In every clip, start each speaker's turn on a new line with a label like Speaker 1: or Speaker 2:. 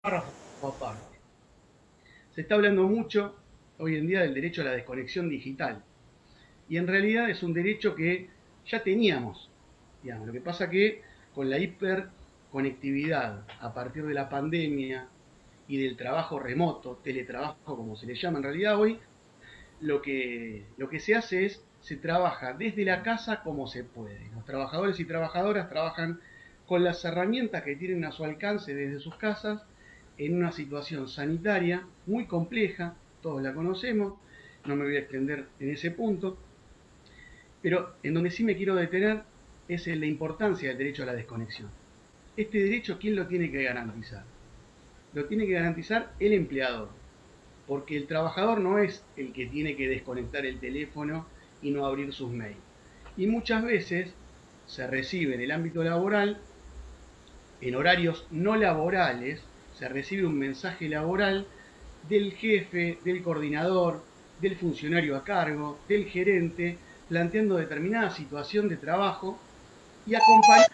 Speaker 1: párrafo aparte. Se está hablando mucho hoy en día del derecho a la desconexión digital. Y en realidad es un derecho que ya teníamos. Digamos. Lo que pasa que con la hiperconectividad a partir de la pandemia y del trabajo remoto, teletrabajo como se le llama en realidad hoy, lo que se hace es, se trabaja desde la casa como se puede. Los trabajadores y trabajadoras trabajan con las herramientas que tienen a su alcance desde sus casas en una situación sanitaria muy compleja, todos la conocemos, no me voy a extender en ese punto, pero en donde sí me quiero detener es en la importancia del derecho a la desconexión. Este derecho, ¿quién lo tiene que garantizar? Lo tiene que garantizar el empleador, porque el trabajador no es el que tiene que desconectar el teléfono y no abrir sus mails. Y muchas veces se recibe en el ámbito laboral, en horarios no laborales, se recibe un mensaje laboral del jefe, del coordinador, del funcionario a cargo, del gerente, planteando determinada situación de trabajo y acompaña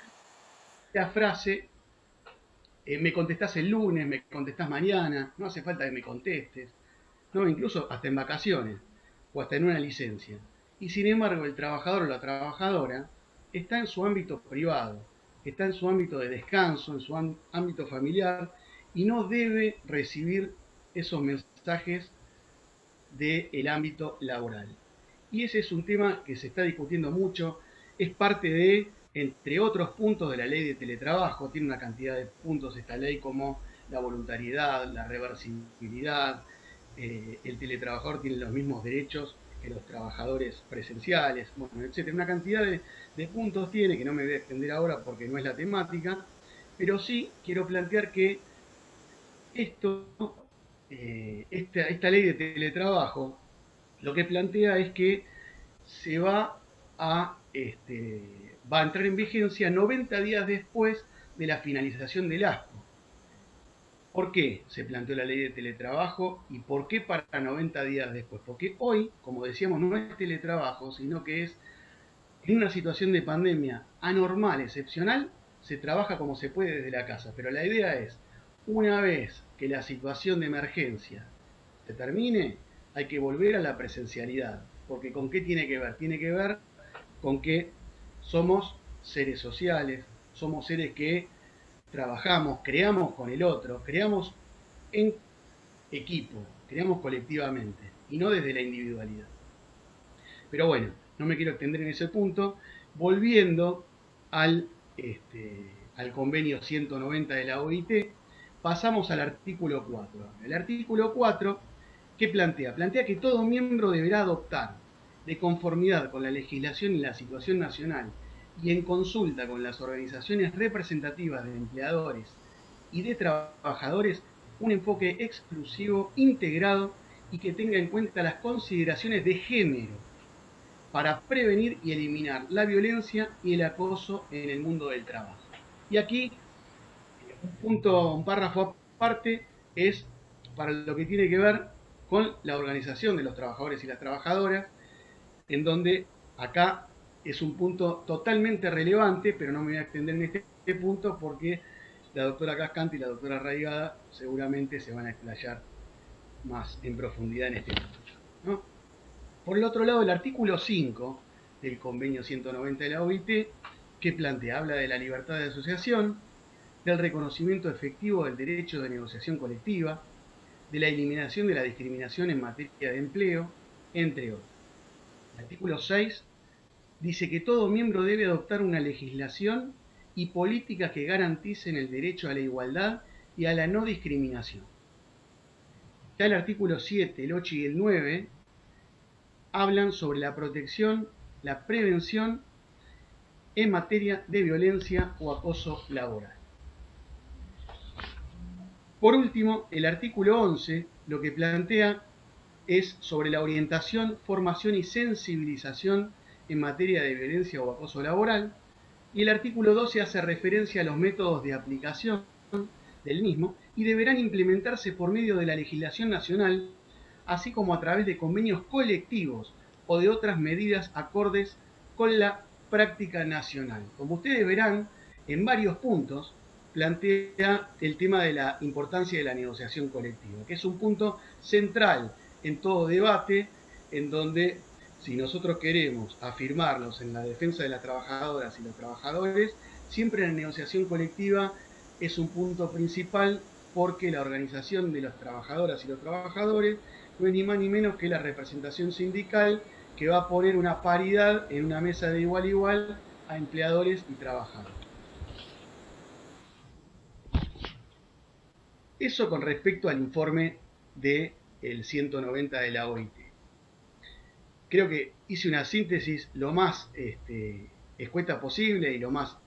Speaker 1: la frase, me contestás el lunes, me contestás mañana, no hace falta que me contestes, no, incluso hasta en vacaciones o hasta en una licencia. Y sin embargo, el trabajador o la trabajadora está en su ámbito privado, está en su ámbito de descanso, en su ámbito familiar y no debe recibir esos mensajes del ámbito laboral. Y ese es un tema que se está discutiendo mucho, es parte de, entre otros puntos de la ley de teletrabajo, tiene una cantidad de puntos esta ley como la voluntariedad, la reversibilidad, el teletrabajador tiene los mismos derechos que los trabajadores presenciales, bueno, etcétera. Una cantidad de puntos tiene que no me voy a extender ahora porque no es la temática, pero sí quiero plantear que esta ley de teletrabajo lo que plantea es que se va a entrar en vigencia 90 días después de la finalización del ASPO. ¿Por qué se planteó la ley de teletrabajo y por qué para 90 días después? Porque hoy, como decíamos, no es teletrabajo, sino que es en una situación de pandemia anormal, excepcional, se trabaja como se puede desde la casa. Pero la idea es, una vez que la situación de emergencia se termine, hay que volver a la presencialidad. Porque ¿con qué tiene que ver? Tiene que ver con que somos seres sociales, somos seres que trabajamos, creamos con el otro, creamos en equipo, creamos colectivamente y no desde la individualidad. Pero bueno, no me quiero extender en ese punto. Volviendo al convenio 190 de la OIT, pasamos al artículo 4. El artículo 4, ¿qué plantea? Plantea que todo miembro deberá adoptar, de conformidad con la legislación y la situación nacional, y en consulta con las organizaciones representativas de empleadores y de trabajadores, un enfoque exclusivo, integrado y que tenga en cuenta las consideraciones de género para prevenir y eliminar la violencia y el acoso en el mundo del trabajo. Y aquí, un párrafo aparte, es para lo que tiene que ver con la organización de los trabajadores y las trabajadoras, en donde acá es un punto totalmente relevante, pero no me voy a extender en este punto porque la doctora Cascante y la doctora Raigada seguramente se van a explayar más en profundidad en este punto, ¿no? Por el otro lado, el artículo 5 del convenio 190 de la OIT, que plantea, habla de la libertad de asociación, del reconocimiento efectivo del derecho de negociación colectiva, de la eliminación de la discriminación en materia de empleo, entre otros. El artículo 6 dice que todo miembro debe adoptar una legislación y políticas que garanticen el derecho a la igualdad y a la no discriminación. Ya el artículo 7, el 8 y el 9 hablan sobre la protección, la prevención en materia de violencia o acoso laboral. Por último, el artículo 11 lo que plantea es sobre la orientación, formación y sensibilización en materia de violencia o acoso laboral. Y el artículo 12 hace referencia a los métodos de aplicación del mismo y deberán implementarse por medio de la legislación nacional, así como a través de convenios colectivos o de otras medidas acordes con la práctica nacional. Como ustedes verán, en varios puntos plantea el tema de la importancia de la negociación colectiva, que es un punto central en todo debate, en donde si nosotros queremos afirmarnos en la defensa de las trabajadoras y los trabajadores, siempre la negociación colectiva es un punto principal, porque la organización de las trabajadoras y los trabajadores no es ni más ni menos que la representación sindical que va a poner una paridad en una mesa de igual a igual a empleadores y trabajadores. Eso con respecto al informe del 190 de la OIT. Creo que hice una síntesis lo más escueta posible y lo más,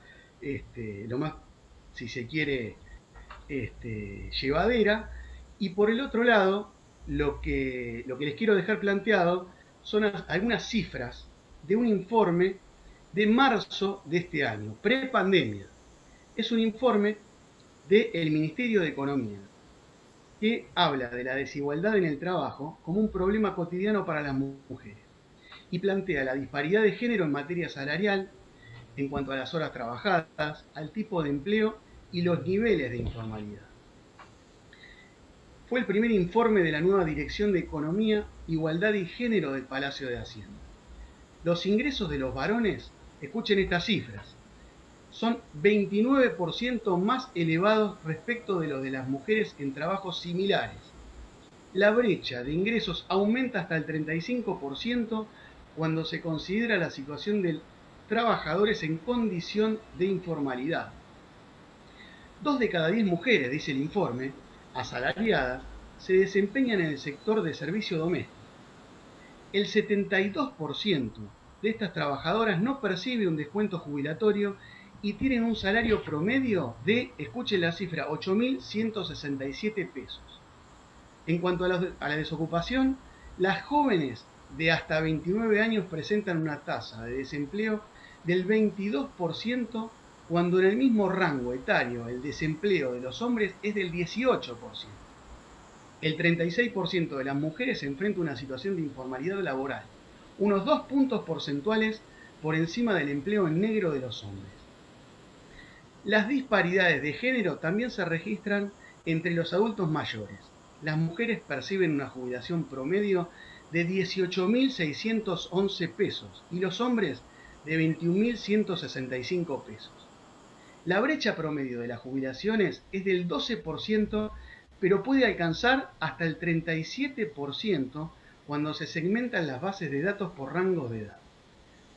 Speaker 1: si se quiere, llevadera. Y por el otro lado, lo que les quiero dejar planteado son algunas cifras de un informe de marzo de este año, pre-pandemia. Es un informe del Ministerio de Economía, que habla de la desigualdad en el trabajo como un problema cotidiano para las mujeres y plantea la disparidad de género en materia salarial, en cuanto a las horas trabajadas, al tipo de empleo y los niveles de informalidad. Fue el primer informe de la nueva Dirección de Economía, Igualdad y Género del Palacio de Hacienda. Los ingresos de los varones, escuchen estas cifras, son 29% más elevados respecto de los de las mujeres en trabajos similares. La brecha de ingresos aumenta hasta el 35% cuando se considera la situación de trabajadores en condición de informalidad. 2 de cada 10 mujeres, dice el informe, asalariadas, se desempeñan en el sector de servicio doméstico. El 72% de estas trabajadoras no percibe un descuento jubilatorio y tienen un salario promedio de, escuchen la cifra, 8.167 pesos. En cuanto a la desocupación, las jóvenes de hasta 29 años presentan una tasa de desempleo del 22%, cuando en el mismo rango etario el desempleo de los hombres es del 18%. El 36% de las mujeres enfrenta una situación de informalidad laboral, unos 2 puntos porcentuales por encima del empleo en negro de los hombres. Las disparidades de género también se registran entre los adultos mayores. Las mujeres perciben una jubilación promedio de 18.611 pesos y los hombres de 21.165 pesos. La brecha promedio de las jubilaciones es del 12%, pero puede alcanzar hasta el 37% cuando se segmentan las bases de datos por rangos de edad.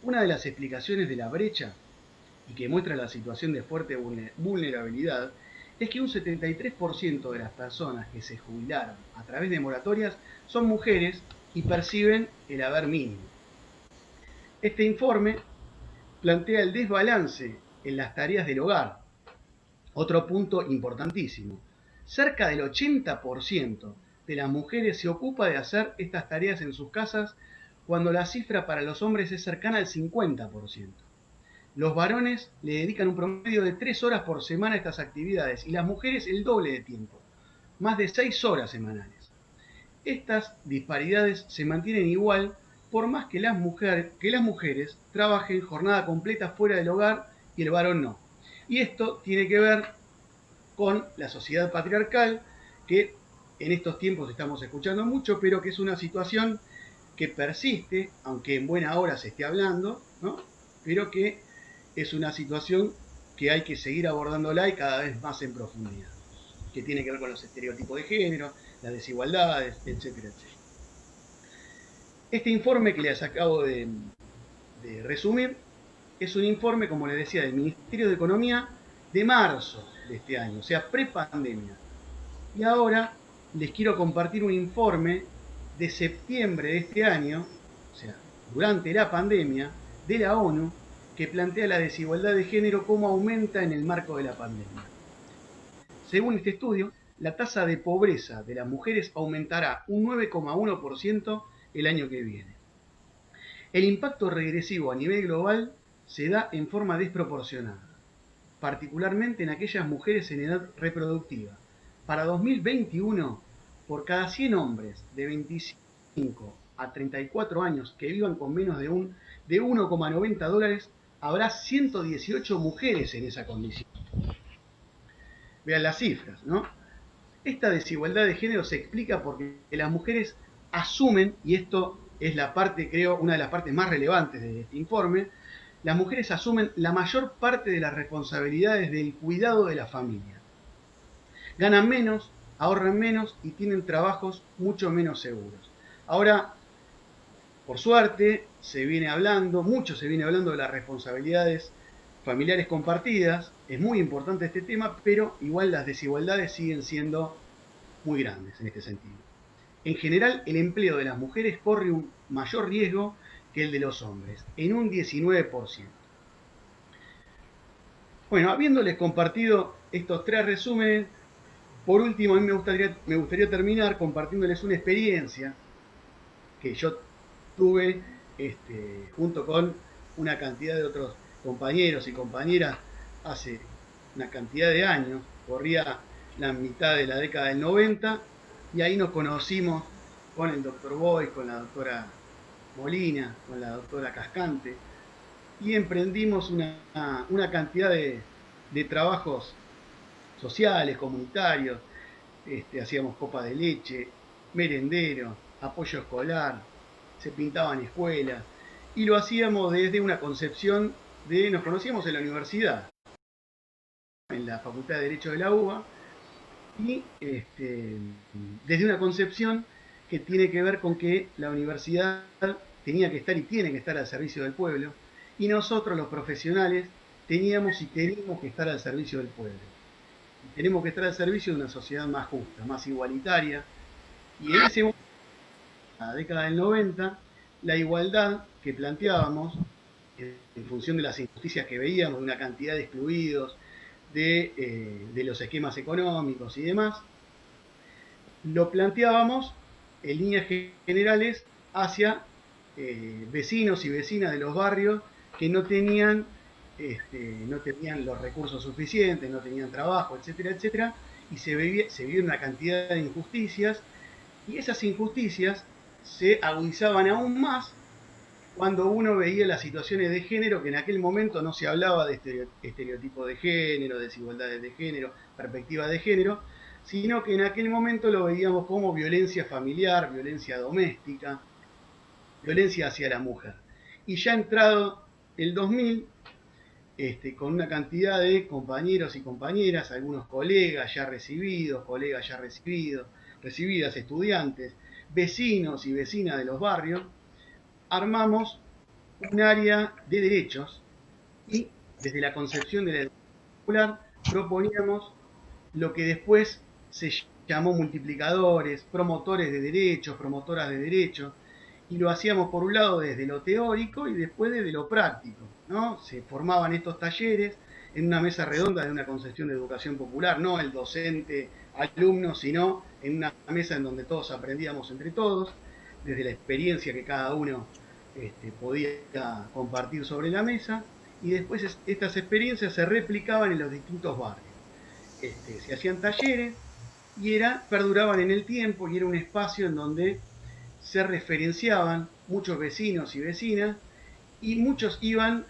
Speaker 1: Una de las explicaciones de la brecha, y que muestra la situación de fuerte vulnerabilidad, es que un 73% de las personas que se jubilaron a través de moratorias son mujeres y perciben el haber mínimo. Este informe plantea el desbalance en las tareas del hogar. Otro punto importantísimo. Cerca del 80% de las mujeres se ocupa de hacer estas tareas en sus casas, cuando la cifra para los hombres es cercana al 50%. Los varones le dedican un promedio de 3 horas por semana a estas actividades y las mujeres el doble de tiempo, más de 6 horas semanales. Estas disparidades se mantienen igual por más que las mujeres trabajen jornada completa fuera del hogar y el varón no. Y esto tiene que ver con la sociedad patriarcal, que en estos tiempos estamos escuchando mucho, pero que es una situación que persiste, aunque en buena hora se esté hablando, ¿no? Pero que es una situación que hay que seguir abordándola y cada vez más en profundidad, que tiene que ver con los estereotipos de género, las desigualdades, etcétera, etcétera. Este informe que les acabo de resumir es un informe, como les decía, del Ministerio de Economía de marzo de este año, o sea, pre-pandemia. Y ahora les quiero compartir un informe de septiembre de este año, o sea, durante la pandemia, de la ONU, que plantea la desigualdad de género cómo aumenta en el marco de la pandemia. Según este estudio, la tasa de pobreza de las mujeres aumentará un 9,1% el año que viene. El impacto regresivo a nivel global se da en forma desproporcionada, particularmente en aquellas mujeres en edad reproductiva. Para 2021, por cada 100 hombres de 25 a 34 años que vivan con menos de 1,90 dólares, habrá 118 mujeres en esa condición. vean las cifras, ¿no? Esta desigualdad de género se explica porque las mujeres asumen, y esto es la parte, creo, una de las partes más relevantes de este informe, las mujeres asumen la mayor parte de las responsabilidades del cuidado de la familia. Ganan menos, ahorran menos y tienen trabajos mucho menos seguros. Ahora, por suerte, mucho se viene hablando de las responsabilidades familiares compartidas. Es muy importante este tema, pero igual las desigualdades siguen siendo muy grandes en este sentido. En general, el empleo de las mujeres corre un mayor riesgo que el de los hombres, en un 19%. Bueno, habiéndoles compartido estos tres resúmenes, por último, a mí me gustaría terminar compartiéndoles una experiencia que yo tuve junto con una cantidad de otros compañeros y compañeras hace una cantidad de años. Corría la mitad de la década del 90 y ahí nos conocimos con el doctor Boy, con la doctora Molina, con la doctora Cascante, y emprendimos una cantidad de trabajos sociales, comunitarios. Hacíamos copa de leche, merendero, apoyo escolar, se pintaban escuelas, y lo hacíamos desde una concepción nos conocíamos en la universidad, en la Facultad de Derecho de la UBA, y desde una concepción que tiene que ver con que la universidad tenía que estar y tiene que estar al servicio del pueblo, y nosotros los profesionales teníamos y tenemos que estar al servicio del pueblo. Y tenemos que estar al servicio de una sociedad más justa, más igualitaria, y en ese momento, en la década del 90, la igualdad que planteábamos, en función de las injusticias que veíamos, de una cantidad de excluidos, de los esquemas económicos y demás, lo planteábamos en líneas generales hacia vecinos y vecinas de los barrios que no tenían los recursos suficientes, no tenían trabajo, etcétera, etcétera, y se vivía una cantidad de injusticias, y esas injusticias se agudizaban aún más cuando uno veía las situaciones de género, que en aquel momento no se hablaba de estereotipos de género, desigualdades de género, perspectivas de género, sino que en aquel momento lo veíamos como violencia familiar, violencia doméstica, violencia hacia la mujer. Y ya entrado el 2000, con una cantidad de compañeros y compañeras, algunos colegas ya recibidos, recibidas, estudiantes, vecinos y vecinas de los barrios, armamos un área de derechos y desde la concepción de la educación popular proponíamos lo que después se llamó multiplicadores, promotores de derechos, promotoras de derechos, y lo hacíamos por un lado desde lo teórico y después desde lo práctico, ¿no? Se formaban estos talleres en una mesa redonda de una concepción de educación popular, no el docente alumno, sino en una mesa en donde todos aprendíamos entre todos, desde la experiencia que cada uno podía compartir sobre la mesa, y después estas experiencias se replicaban en los distintos barrios. Se hacían talleres y perduraban en el tiempo, y era un espacio en donde se referenciaban muchos vecinos y vecinas, y muchos iban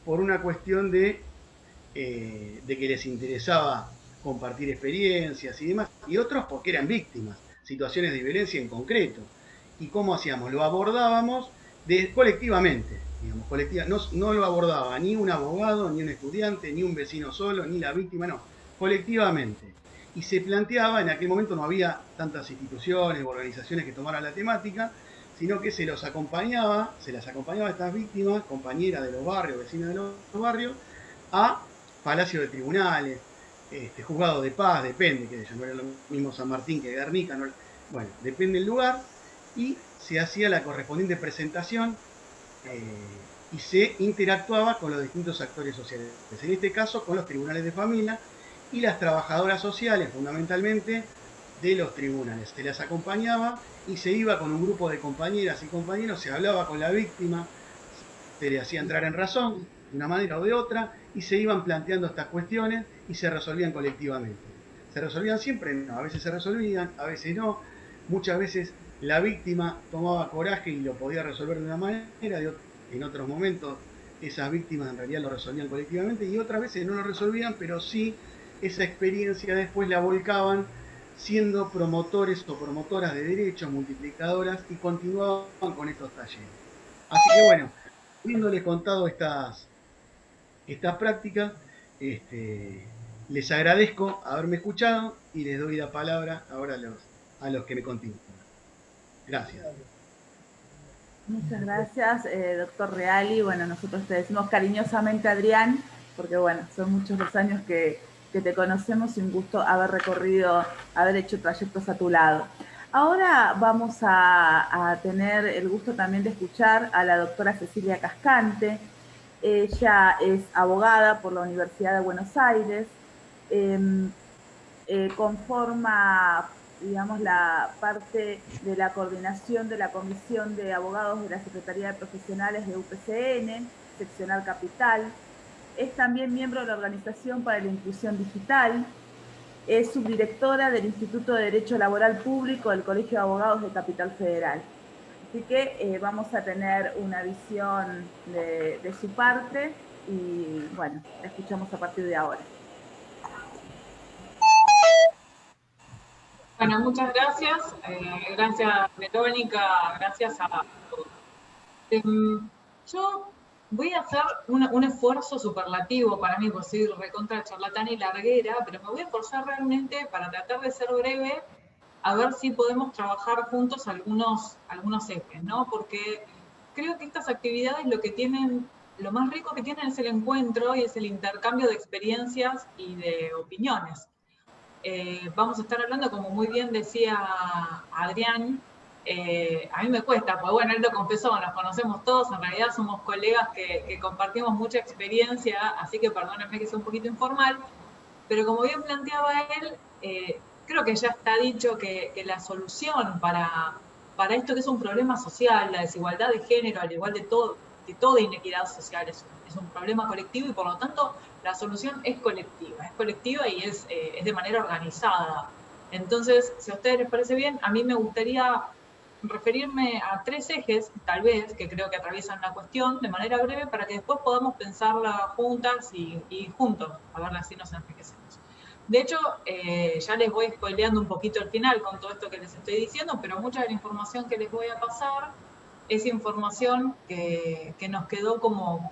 Speaker 1: por una cuestión de que les interesaba compartir experiencias y demás, y otros porque eran víctimas, situaciones de violencia en concreto. ¿Y cómo hacíamos? Lo abordábamos colectivamente, digamos, no lo abordaba ni un abogado, ni un estudiante, ni un vecino solo, ni la víctima, no, colectivamente. Y se planteaba, en aquel momento no había tantas instituciones o organizaciones que tomaran la temática, sino que se las acompañaba a estas víctimas, compañeras de los barrios, vecinas de los barrios, a palacio de tribunales, juzgado de paz, depende, que no era lo mismo San Martín que Guernica, no, bueno, depende del lugar, y se hacía la correspondiente presentación y se interactuaba con los distintos actores sociales, en este caso con los tribunales de familia y las trabajadoras sociales, fundamentalmente de los tribunales. Se las acompañaba y se iba con un grupo de compañeras y compañeros, se hablaba con la víctima, se le hacía entrar en razón de una manera o de otra, y se iban planteando estas cuestiones y se resolvían colectivamente. ¿Se resolvían siempre? No, a veces se resolvían, a veces no. Muchas veces la víctima tomaba coraje y lo podía resolver de una manera, en otros momentos esas víctimas en realidad lo resolvían colectivamente, y otras veces no lo resolvían, pero sí esa experiencia después la volcaban siendo promotores o promotoras de derechos, multiplicadoras, y continuaban con estos talleres. Así que bueno, habiéndoles contado estas prácticas, les agradezco haberme escuchado y les doy la palabra ahora a los que me continúan. Gracias.
Speaker 2: Muchas gracias, doctor Reali. Bueno, nosotros te decimos cariñosamente Adrián, porque bueno, son muchos los años que te conocemos y un gusto haber recorrido, haber hecho trayectos a tu lado. Ahora vamos a tener el gusto también de escuchar a la doctora Cecilia Cascante. Ella es abogada por la Universidad de Buenos Aires. Conforma, digamos, la parte de la coordinación de la Comisión de Abogados de la Secretaría de Profesionales de UPCN, seccional Capital. Es también miembro de la Organización para la Inclusión Digital. Es subdirectora del Instituto de Derecho Laboral Público del Colegio de Abogados de Capital Federal. Así que vamos a tener una visión de su parte y bueno, la escuchamos a partir de ahora.
Speaker 3: Bueno, muchas gracias. Gracias, Verónica. Gracias a todos. Yo voy a hacer un esfuerzo superlativo para mí, por soy recontra charlatana y larguera, pero me voy a esforzar realmente para tratar de ser breve, a ver si podemos trabajar juntos algunos ejes, ¿no? Porque creo que estas actividades lo más rico que tienen es el encuentro y es el intercambio de experiencias y de opiniones. Vamos a estar hablando, como muy bien decía Adrián, a mí me cuesta, porque bueno, él lo confesó, nos conocemos todos, en realidad somos colegas que compartimos mucha experiencia, así que perdónenme que sea un poquito informal, pero como bien planteaba él, creo que ya está dicho que la solución para esto que es un problema social, la desigualdad de género, al igual de toda inequidad social, es un problema colectivo y por lo tanto la solución es colectiva y es de manera organizada. Entonces, si a ustedes les parece bien, a mí me gustaría referirme a 3 ejes, tal vez, que creo que atraviesan la cuestión de manera breve para que después podamos pensarla juntas y juntos, a ver si nos enriquecemos. De hecho, ya les voy spoileando un poquito el final con todo esto que les estoy diciendo, pero mucha de la información que les voy a pasar es información que nos quedó como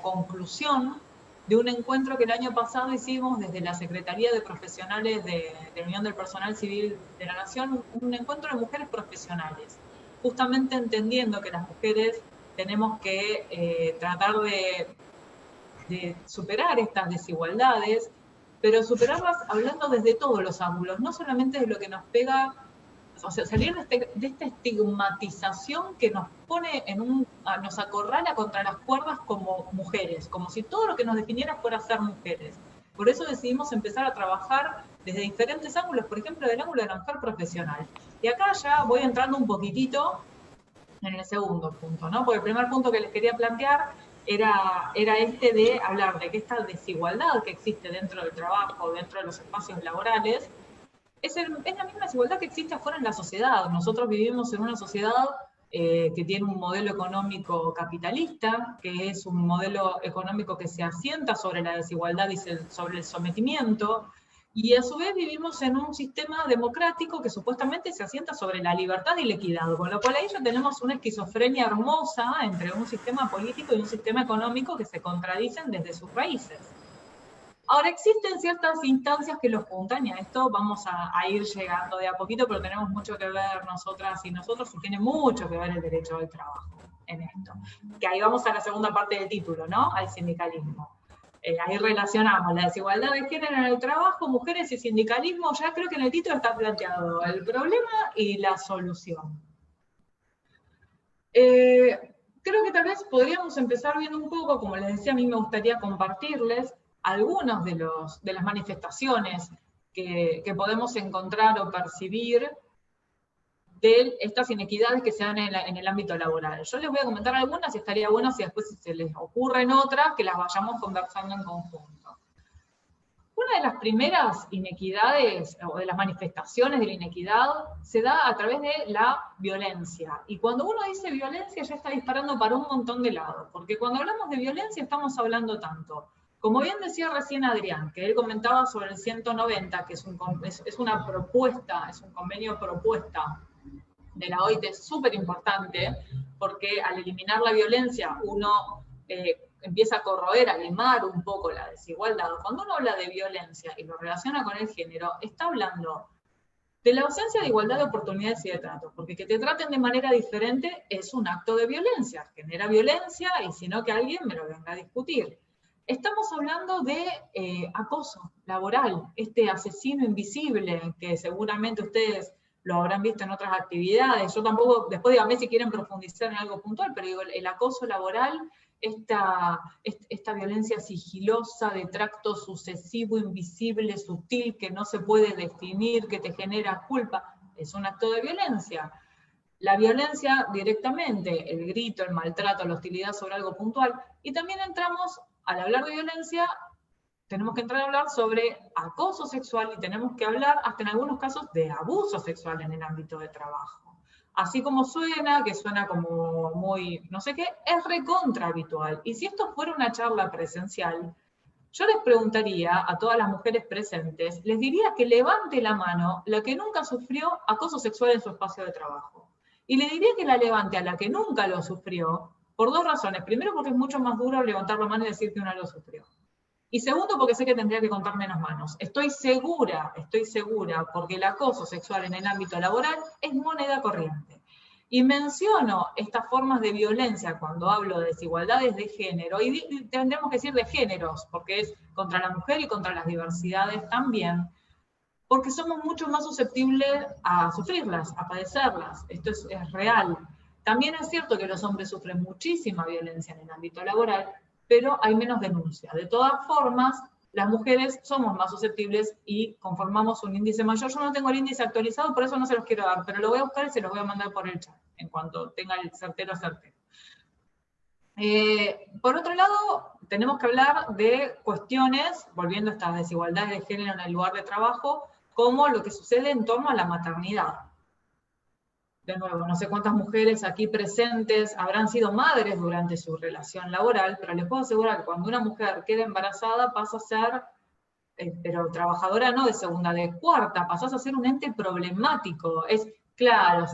Speaker 3: conclusión de un encuentro que el año pasado hicimos desde la Secretaría de Profesionales de la Unión del Personal Civil de la Nación, un encuentro de mujeres profesionales, justamente entendiendo que las mujeres tenemos que tratar de superar estas desigualdades, pero superarlas hablando desde todos los ángulos, no solamente de lo que nos pega, o sea, salir de esta estigmatización que nos pone nos acorrala contra las cuerdas como mujeres, como si todo lo que nos definiera fuera ser mujeres. Por eso decidimos empezar a trabajar desde diferentes ángulos, por ejemplo, del ángulo de la mujer profesional. Y acá ya voy entrando un poquitito en el segundo punto, ¿no? Porque el primer punto que les quería plantear era este de hablar de que esta desigualdad que existe dentro del trabajo, dentro de los espacios laborales, es la misma desigualdad que existe afuera en la sociedad. Nosotros vivimos en una sociedad que tiene un modelo económico capitalista, que es un modelo económico que se asienta sobre la desigualdad y sobre el sometimiento, y a su vez vivimos en un sistema democrático que supuestamente se asienta sobre la libertad y la equidad, con lo cual ahí ya tenemos una esquizofrenia hermosa entre un sistema político y un sistema económico que se contradicen desde sus raíces. Ahora, existen ciertas instancias que los juntan y a esto vamos a ir llegando de a poquito, pero tenemos mucho que ver nosotras y nosotros y tiene mucho que ver el derecho al trabajo en esto. Que ahí vamos a la segunda parte del título, ¿no? Al sindicalismo. Ahí relacionamos la desigualdad de género en el trabajo, mujeres y sindicalismo. Ya creo que en el título está planteado el problema y la solución. Creo que tal vez podríamos empezar viendo un poco, como les decía, a mí me gustaría compartirles algunas de las manifestaciones que podemos encontrar o percibir de estas inequidades que se dan en el ámbito laboral. Yo les voy a comentar algunas y estaría bueno si después se les ocurren otras que las vayamos conversando en conjunto. Una de las primeras inequidades o de las manifestaciones de la inequidad se da a través de la violencia. Y cuando uno dice violencia ya está disparando para un montón de lados, porque cuando hablamos de violencia estamos hablando tanto Como bien decía recién Adrián, que él comentaba sobre el 190, que es una propuesta, es un convenio propuesta de la OIT, es súper importante, porque al eliminar la violencia uno empieza a corroer, a limar un poco la desigualdad. Cuando uno habla de violencia y lo relaciona con el género, está hablando de la ausencia de igualdad de oportunidades y de trato, porque que te traten de manera diferente es un acto de violencia, genera violencia, y si no, que alguien me lo venga a discutir. Estamos hablando de acoso laboral, este asesino invisible, que seguramente ustedes lo habrán visto en otras actividades. Yo tampoco, después díganme si quieren profundizar en algo puntual, pero digo, el acoso laboral, esta violencia sigilosa de tracto sucesivo, invisible, sutil, que no se puede definir, que te genera culpa, es un acto de violencia. La violencia directamente, el grito, el maltrato, la hostilidad sobre algo puntual, y también entramos, al hablar de violencia, tenemos que entrar a hablar sobre acoso sexual y tenemos que hablar, hasta en algunos casos, de abuso sexual en el ámbito de trabajo. Así como suena, que suena como muy no sé qué, es recontra habitual. Y si esto fuera una charla presencial, yo les preguntaría a todas las mujeres presentes, les diría que levante la mano la que nunca sufrió acoso sexual en su espacio de trabajo. Y le diría que la levante a la que nunca lo sufrió, por dos razones. Primero, porque es mucho más duro levantar la mano y decir que una lo sufrió. Y segundo, porque sé que tendría que contar menos manos. Estoy segura, porque el acoso sexual en el ámbito laboral es moneda corriente. Y menciono estas formas de violencia cuando hablo de desigualdades de género, y tendremos que decir de géneros, porque es contra la mujer y contra las diversidades también, porque somos mucho más susceptibles a sufrirlas, a padecerlas. Esto es real. También es cierto que los hombres sufren muchísima violencia en el ámbito laboral, pero hay menos denuncia. De todas formas, las mujeres somos más susceptibles y conformamos un índice mayor. Yo no tengo el índice actualizado, por eso no se los quiero dar, pero lo voy a buscar y se los voy a mandar por el chat, en cuanto tenga el certero. Por otro lado, tenemos que hablar de cuestiones, volviendo a estas desigualdades de género en el lugar de trabajo, como lo que sucede en torno a la maternidad. De nuevo, no sé cuántas mujeres aquí presentes habrán sido madres durante su relación laboral, pero les puedo asegurar que cuando una mujer queda embarazada pasa a ser, pero trabajadora no de segunda, de cuarta, pasás a ser un ente problemático. Es claro,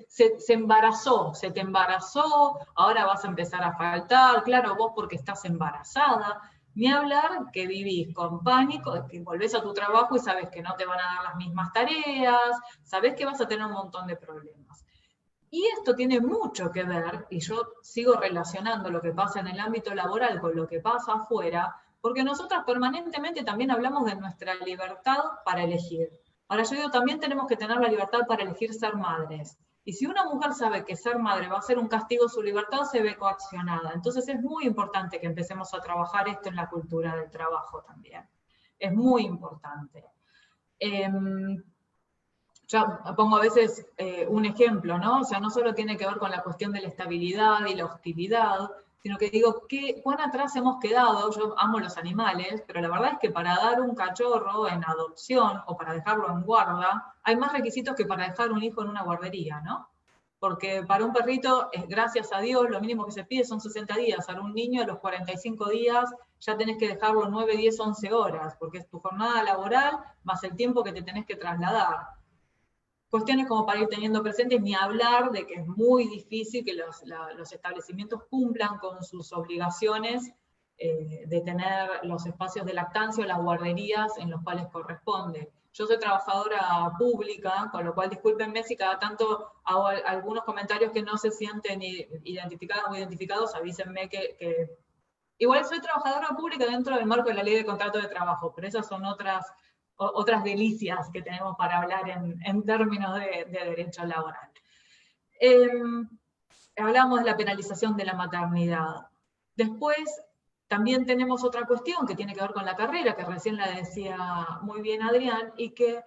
Speaker 3: se embarazó, se te embarazó, ahora vas a empezar a faltar, claro, vos porque estás embarazada. Ni hablar que vivís con pánico, que volvés a tu trabajo y sabes que no te van a dar las mismas tareas, sabés que vas a tener un montón de problemas. Y esto tiene mucho que ver, y yo sigo relacionando lo que pasa en el ámbito laboral con lo que pasa afuera, porque nosotras permanentemente también hablamos de nuestra libertad para elegir. Ahora yo digo, también tenemos que tener la libertad para elegir ser madres. Y si una mujer sabe que ser madre va a ser un castigo a su libertad, se ve coaccionada. Entonces es muy importante que empecemos a trabajar esto en la cultura del trabajo también. Es muy importante. Yo pongo a veces un ejemplo, ¿no? O sea, no solo tiene que ver con la cuestión de la estabilidad y la hostilidad, sino que digo, ¿cuán atrás hemos quedado? Yo amo los animales, pero la verdad es que para dar un cachorro en adopción o para dejarlo en guarda, hay más requisitos que para dejar un hijo en una guardería, ¿no? Porque para un perrito, gracias a Dios, lo mínimo que se pide son 60 días. Para un niño, a los 45 días, ya tenés que dejarlo 9, 10, 11 horas, porque es tu jornada laboral más el tiempo que te tenés que trasladar. Cuestiones como para ir teniendo presentes, ni hablar de que es muy difícil que los establecimientos cumplan con sus obligaciones de tener los espacios de lactancia o las guarderías en los cuales corresponde. Yo soy trabajadora pública, con lo cual discúlpenme si cada tanto hago algunos comentarios que no se sienten identificadas o identificados, avísenme que... Igual soy trabajadora pública dentro del marco de la ley de contrato de trabajo, pero esas son otras delicias que tenemos para hablar en términos de derecho laboral. Hablamos de la penalización de la maternidad. Después, también tenemos otra cuestión que tiene que ver con la carrera, que recién la decía muy bien Adrián, y que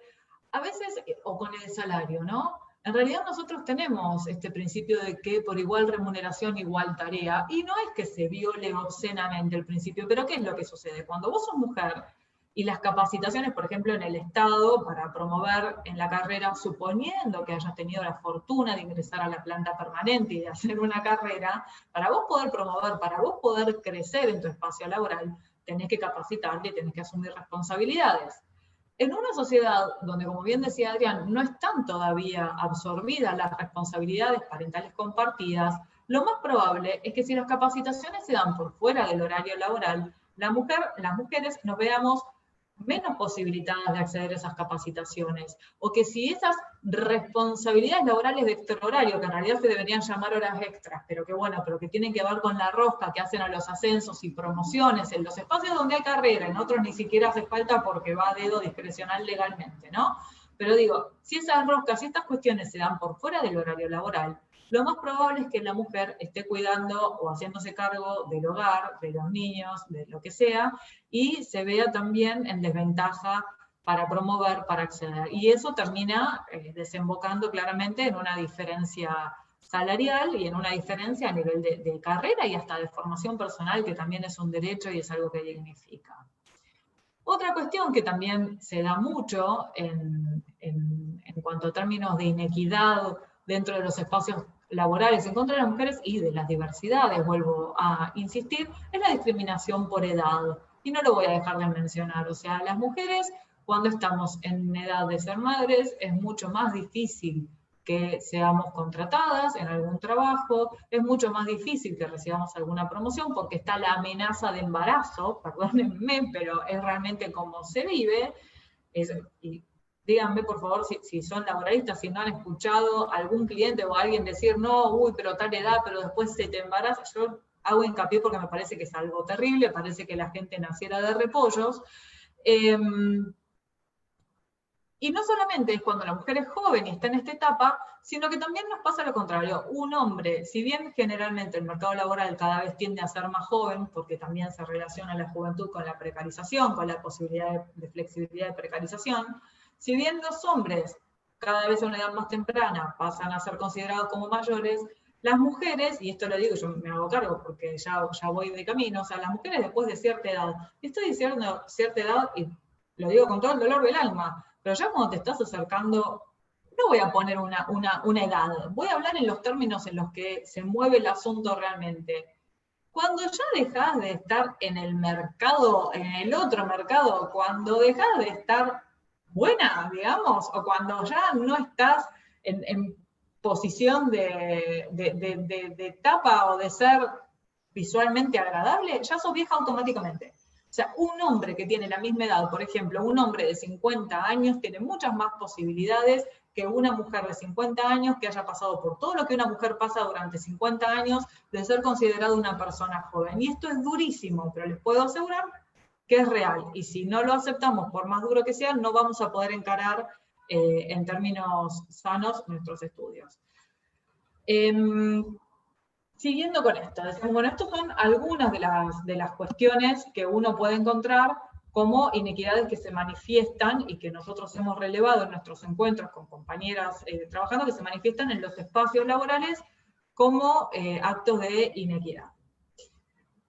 Speaker 3: a veces, o con el salario, ¿no? En realidad nosotros tenemos este principio de que por igual remuneración, igual tarea, y no es que se viole obscenamente el principio, pero ¿qué es lo que sucede? Cuando vos sos mujer, y las capacitaciones, por ejemplo, en el Estado, para promover en la carrera, suponiendo que hayas tenido la fortuna de ingresar a la planta permanente y de hacer una carrera, para vos poder promover, para vos poder crecer en tu espacio laboral, tenés que capacitarte y tenés que asumir responsabilidades. En una sociedad donde, como bien decía Adrián, no están todavía absorbidas las responsabilidades parentales compartidas, lo más probable es que si las capacitaciones se dan por fuera del horario laboral, las mujeres nos veamos menos posibilitadas de acceder a esas capacitaciones, o que si esas responsabilidades laborales de extrahorario, que en realidad se deberían llamar horas extras, pero que tienen que ver con la rosca que hacen a los ascensos y promociones, en los espacios donde hay carrera, en otros ni siquiera hace falta porque va a dedo discrecional legalmente, ¿no? Pero digo, si esas roscas, si estas cuestiones se dan por fuera del horario laboral, lo más probable es que la mujer esté cuidando o haciéndose cargo del hogar, de los niños, de lo que sea, y se vea también en desventaja para promover, para acceder. Y eso termina desembocando claramente en una diferencia salarial y en una diferencia a nivel de carrera y hasta de formación personal, que también es un derecho y es algo que dignifica. Otra cuestión que también se da mucho en cuanto a términos de inequidad dentro de los espacios laborales en contra de las mujeres y de las diversidades, vuelvo a insistir, es la discriminación por edad. Y no lo voy a dejar de mencionar. O sea, las mujeres, cuando estamos en edad de ser madres, es mucho más difícil que seamos contratadas en algún trabajo, es mucho más difícil que recibamos alguna promoción porque está la amenaza de embarazo, perdónenme, pero es realmente como se vive. Y díganme, por favor, si son laboralistas, si no han escuchado a algún cliente o a alguien decir, no, uy, pero tal edad, pero después se te embaraza. Yo hago hincapié porque me parece que es algo terrible, parece que la gente naciera de repollos. Y no solamente es cuando la mujer es joven y está en esta etapa, sino que también nos pasa lo contrario. Un hombre, si bien generalmente el mercado laboral cada vez tiende a ser más joven, porque también se relaciona la juventud con la precarización, con la posibilidad de flexibilidad de precarización, si bien los hombres cada vez a una edad más temprana pasan a ser considerados como mayores, las mujeres, y esto lo digo, yo me hago cargo porque ya voy de camino, o sea, las mujeres después de cierta edad, estoy diciendo cierta edad y lo digo con todo el dolor del alma, pero ya cuando te estás acercando, no voy a poner una edad, voy a hablar en los términos en los que se mueve el asunto realmente. Cuando ya dejas de estar en el mercado, en el otro mercado, cuando dejas de estar buena, digamos, o cuando ya no estás en posición de etapa o de ser visualmente agradable, ya sos vieja automáticamente. O sea, un hombre que tiene la misma edad, por ejemplo, un hombre de 50 años tiene muchas más posibilidades que una mujer de 50 años que haya pasado por todo lo que una mujer pasa durante 50 años de ser considerada una persona joven. Y esto es durísimo, pero les puedo asegurar que es real. Y si no lo aceptamos, por más duro que sea, no vamos a poder encarar en términos sanos nuestros estudios. Siguiendo con esto, decimos, bueno, estas son algunas de las cuestiones que uno puede encontrar como inequidades que se manifiestan y que nosotros hemos relevado en nuestros encuentros con compañeras trabajando, que se manifiestan en los espacios laborales como actos de inequidad.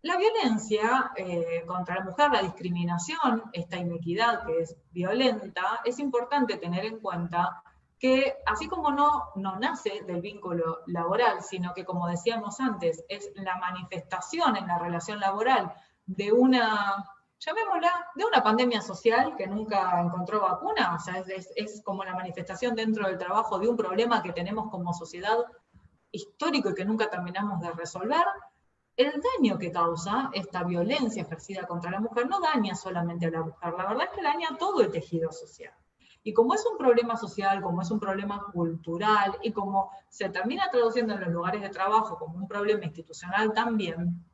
Speaker 3: La violencia contra la mujer, la discriminación, esta inequidad que es violenta, es importante tener en cuenta que así como no nace del vínculo laboral, sino que, como decíamos antes, es la manifestación en la relación laboral de una, llamémosla, de una pandemia social que nunca encontró vacuna, o sea, es como la manifestación dentro del trabajo de un problema que tenemos como sociedad histórico y que nunca terminamos de resolver. El daño que causa esta violencia ejercida contra la mujer no daña solamente a la mujer, la verdad es que daña a todo el tejido social. Y como es un problema social, como es un problema cultural, y como se termina traduciendo en los lugares de trabajo como un problema institucional también,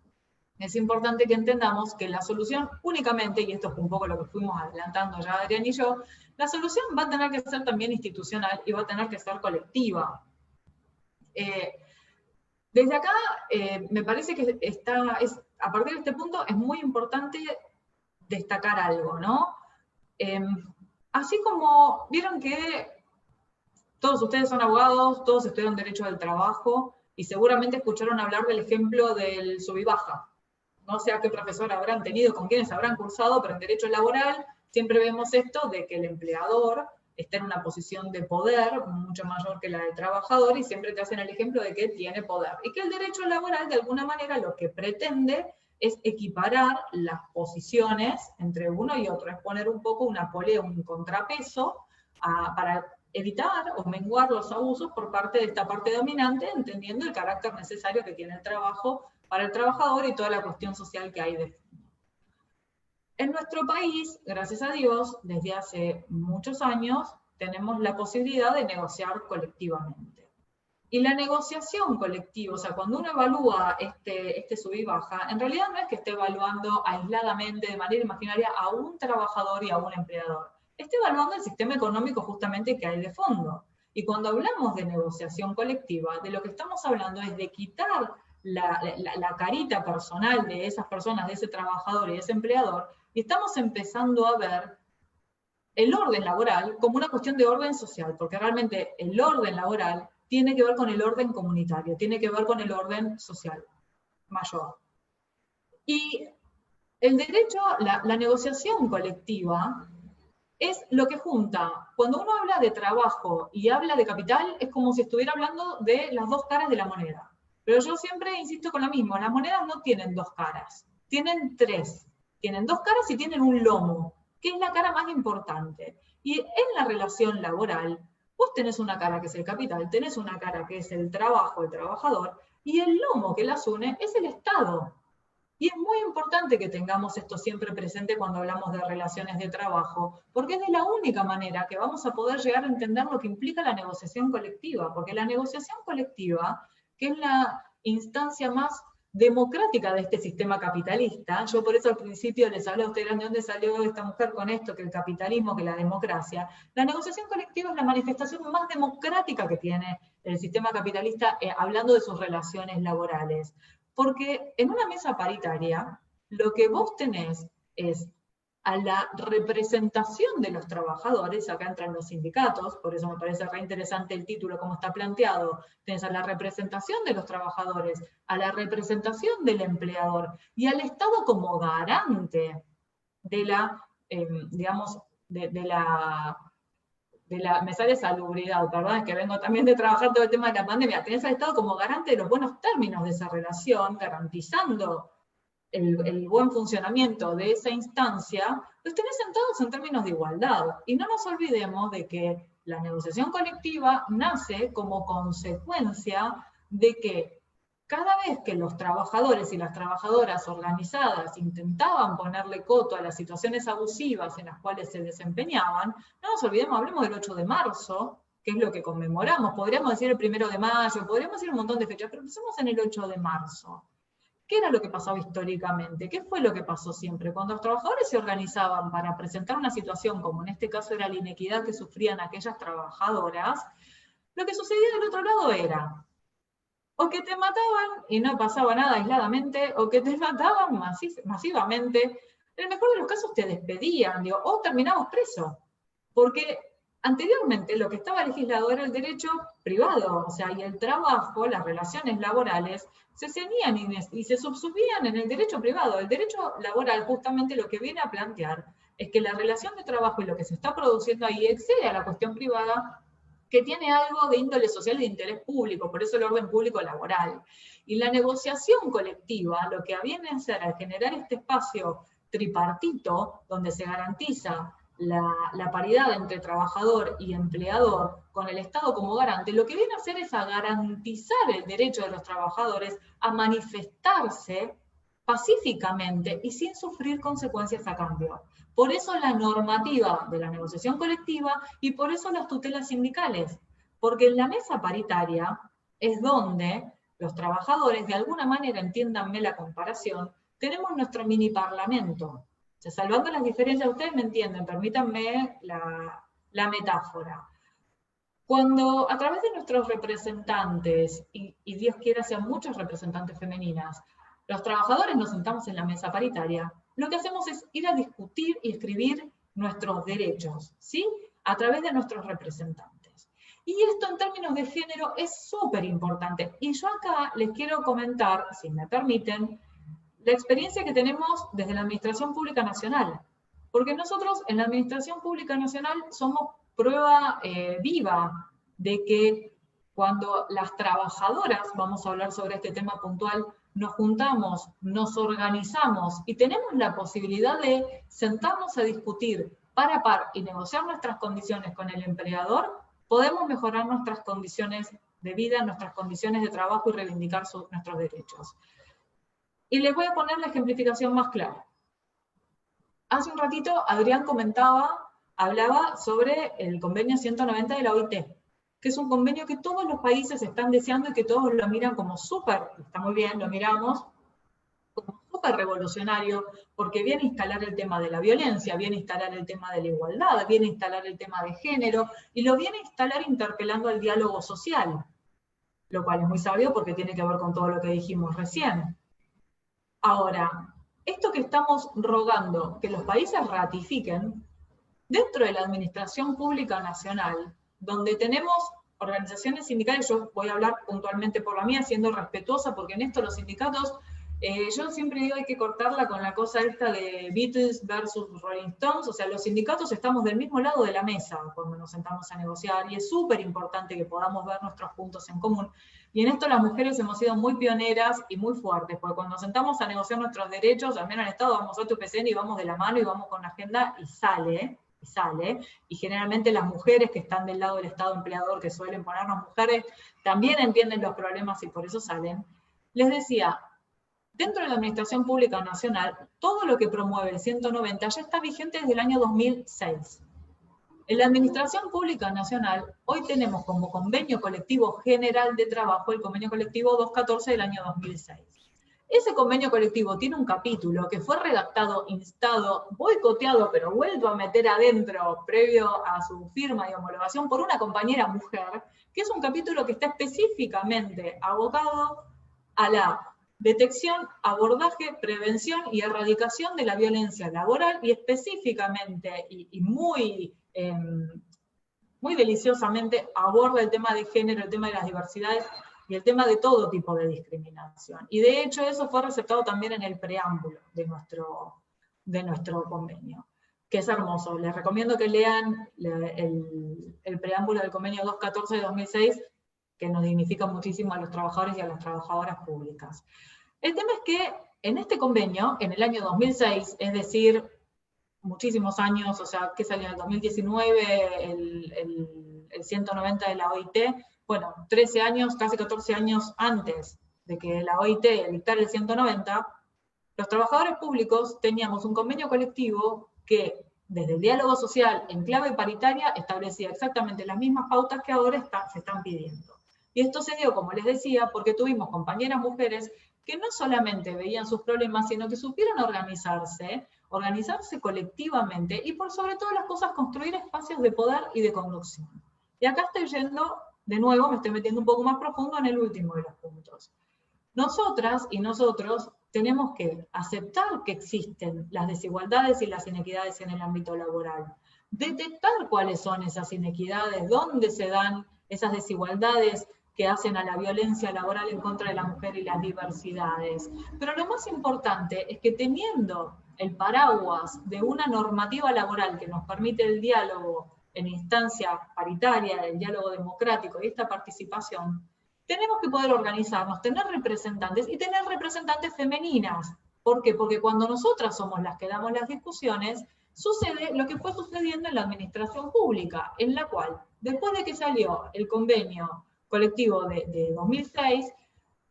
Speaker 3: es importante que entendamos que la solución únicamente, y esto es un poco lo que fuimos adelantando ya Adrián y yo, la solución va a tener que ser también institucional y va a tener que ser colectiva. Desde acá, me parece que a partir de este punto es muy importante destacar algo, ¿no? Así como vieron que todos ustedes son abogados, todos estudian Derecho del Trabajo, y seguramente escucharon hablar del ejemplo del sub y baja. No sé a qué profesor habrán tenido, con quiénes habrán cursado, pero en Derecho Laboral siempre vemos esto de que el empleador está en una posición de poder mucho mayor que la del trabajador, y siempre te hacen el ejemplo de que tiene poder. Y que el derecho laboral, de alguna manera, lo que pretende es equiparar las posiciones entre uno y otro, es poner un poco una polea, un contrapeso para evitar o menguar los abusos por parte de esta parte dominante, entendiendo el carácter necesario que tiene el trabajo para el trabajador y toda la cuestión social que hay de fondo. En nuestro país, gracias a Dios, desde hace muchos años, tenemos la posibilidad de negociar colectivamente. Y la negociación colectiva, o sea, cuando uno evalúa este sub y baja, en realidad no es que esté evaluando aisladamente, de manera imaginaria, a un trabajador y a un empleador. Está evaluando el sistema económico justamente que hay de fondo. Y cuando hablamos de negociación colectiva, de lo que estamos hablando es de quitar la carita personal de esas personas, de ese trabajador y de ese empleador, y estamos empezando a ver el orden laboral como una cuestión de orden social, porque realmente el orden laboral tiene que ver con el orden comunitario, tiene que ver con el orden social mayor. Y el derecho, la negociación colectiva, es lo que junta. Cuando uno habla de trabajo y habla de capital, es como si estuviera hablando de las dos caras de la moneda. Pero yo siempre insisto con lo mismo, las monedas no tienen dos caras, tienen tres. Tienen dos caras y tienen un lomo, que es la cara más importante. Y en la relación laboral, vos tenés una cara que es el capital, tenés una cara que es el trabajo, el trabajador, y el lomo que las une es el Estado. Y es muy importante que tengamos esto siempre presente cuando hablamos de relaciones de trabajo, porque es de la única manera que vamos a poder llegar a entender lo que implica la negociación colectiva, porque la negociación colectiva, que es la instancia más democrática de este sistema capitalista, yo por eso al principio les hablé a ustedes de dónde salió esta mujer con esto, que el capitalismo, que la democracia. La negociación colectiva es la manifestación más democrática que tiene el sistema capitalista hablando de sus relaciones laborales. Porque en una mesa paritaria, lo que vos tenés es a la representación de los trabajadores, acá entran los sindicatos, por eso me parece re interesante el título como está planteado, tenés a la representación de los trabajadores, a la representación del empleador, y al Estado como garante de la, digamos, me sale salubridad, perdón, es que vengo también de trabajar todo el tema de la pandemia, tenés al Estado como garante de los buenos términos de esa relación, garantizando el buen funcionamiento de esa instancia, los tenés sentados en términos de igualdad. Y no nos olvidemos de que la negociación colectiva nace como consecuencia de que cada vez que los trabajadores y las trabajadoras organizadas intentaban ponerle coto a las situaciones abusivas en las cuales se desempeñaban, no nos olvidemos, hablemos del 8 de marzo, que es lo que conmemoramos, podríamos decir el 1 de mayo, podríamos decir un montón de fechas, pero pensemos en el 8 de marzo. ¿Qué era lo que pasaba históricamente? ¿Qué fue lo que pasó siempre? Cuando los trabajadores se organizaban para presentar una situación, como en este caso era la inequidad que sufrían aquellas trabajadoras, lo que sucedía del otro lado era o que te mataban y no pasaba nada aisladamente, o que te mataban masivamente. En el mejor de los casos te despedían, digo, o terminabas preso. Porque anteriormente lo que estaba legislado era el derecho privado, o sea, y el trabajo, las relaciones laborales, se ceñían y se subsuvían en el derecho privado. El derecho laboral justamente lo que viene a plantear es que la relación de trabajo y lo que se está produciendo ahí excede a la cuestión privada, que tiene algo de índole social y de interés público, por eso el orden público laboral. Y la negociación colectiva, lo que viene a hacer al generar este espacio tripartito, donde se garantiza la paridad entre trabajador y empleador, con el Estado como garante, lo que viene a hacer es a garantizar el derecho de los trabajadores a manifestarse pacíficamente y sin sufrir consecuencias a cambio. Por eso la normativa de la negociación colectiva y por eso las tutelas sindicales, porque en la mesa paritaria es donde los trabajadores, de alguna manera, entiéndanme la comparación, tenemos nuestro mini parlamento. O sea, salvando las diferencias, ustedes me entienden, permítanme la metáfora. Cuando a través de nuestros representantes, y Dios quiera sean muchas representantes femeninas, los trabajadores nos sentamos en la mesa paritaria, lo que hacemos es ir a discutir y escribir nuestros derechos, ¿sí? A través de nuestros representantes. Y esto en términos de género es súper importante. Y yo acá les quiero comentar, si me permiten, la experiencia que tenemos desde la Administración Pública Nacional. Porque nosotros en la Administración Pública Nacional somos prueba viva de que cuando las trabajadoras, vamos a hablar sobre este tema puntual, nos juntamos, nos organizamos y tenemos la posibilidad de sentarnos a discutir par a par y negociar nuestras condiciones con el empleador, podemos mejorar nuestras condiciones de vida, nuestras condiciones de trabajo y reivindicar nuestros derechos. Y les voy a poner la ejemplificación más clara. Hace un ratito Adrián hablaba sobre el convenio 190 de la OIT, que es un convenio que todos los países están deseando y que todos lo miran como súper, está muy bien, lo miramos, como súper revolucionario, porque viene a instalar el tema de la violencia, viene a instalar el tema de la igualdad, viene a instalar el tema de género, y lo viene a instalar interpelando al diálogo social, lo cual es muy sabio porque tiene que ver con todo lo que dijimos recién. Ahora, esto que estamos rogando que los países ratifiquen, dentro de la Administración Pública Nacional, donde tenemos organizaciones sindicales, yo voy a hablar puntualmente por la mía, siendo respetuosa, porque en esto los sindicatos, yo siempre digo hay que cortarla con la cosa esta de Beatles versus Rolling Stones, o sea, los sindicatos estamos del mismo lado de la mesa cuando nos sentamos a negociar, y es súper importante que podamos ver nuestros puntos en común. Y en esto las mujeres hemos sido muy pioneras y muy fuertes, porque cuando nos sentamos a negociar nuestros derechos, al menos en el Estado, vamos a UPCN y vamos de la mano y vamos con la agenda y sale, y generalmente las mujeres que están del lado del Estado empleador, que suelen ponernos mujeres, también entienden los problemas y por eso salen. Les decía, dentro de la Administración Pública Nacional, todo lo que promueve el 190 ya está vigente desde el año 2006. En la Administración Pública Nacional, hoy tenemos como convenio colectivo general de trabajo el convenio colectivo 214 del año 2006. Ese convenio colectivo tiene un capítulo que fue redactado, instado, boicoteado, pero vuelto a meter adentro previo a su firma y homologación por una compañera mujer, que es un capítulo que está específicamente abocado a la detección, abordaje, prevención y erradicación de la violencia laboral, y específicamente y muy deliciosamente aborda el tema de género, el tema de las diversidades y el tema de todo tipo de discriminación. Y de hecho eso fue receptado también en el preámbulo de nuestro convenio, que es hermoso. Les recomiendo que lean el preámbulo del convenio 214 de 2006, que nos dignifica muchísimo a los trabajadores y a las trabajadoras públicas. El tema es que en este convenio, en el año 2006, es decir, muchísimos años, o sea, que salió en el 2019, el 190 de la OIT, bueno, 13 años, casi 14 años antes de que la OIT dictara el 190, los trabajadores públicos teníamos un convenio colectivo que, desde el diálogo social en clave paritaria, establecía exactamente las mismas pautas que ahora se están pidiendo. Y esto se dio, como les decía, porque tuvimos compañeras mujeres que no solamente veían sus problemas, sino que supieron organizarse colectivamente y por sobre todas las cosas construir espacios de poder y de conducción. Y acá estoy yendo, de nuevo, me estoy metiendo un poco más profundo en el último de los puntos. Nosotras y nosotros tenemos que aceptar que existen las desigualdades y las inequidades en el ámbito laboral, detectar cuáles son esas inequidades, dónde se dan esas desigualdades que hacen a la violencia laboral en contra de la mujer y las diversidades. Pero lo más importante es que teniendo el paraguas de una normativa laboral que nos permite el diálogo en instancia paritaria, el diálogo democrático y esta participación, tenemos que poder organizarnos, tener representantes y tener representantes femeninas. ¿Por qué? Porque cuando nosotras somos las que damos las discusiones, sucede lo que fue sucediendo en la administración pública, en la cual, después de que salió el convenio colectivo de 2006,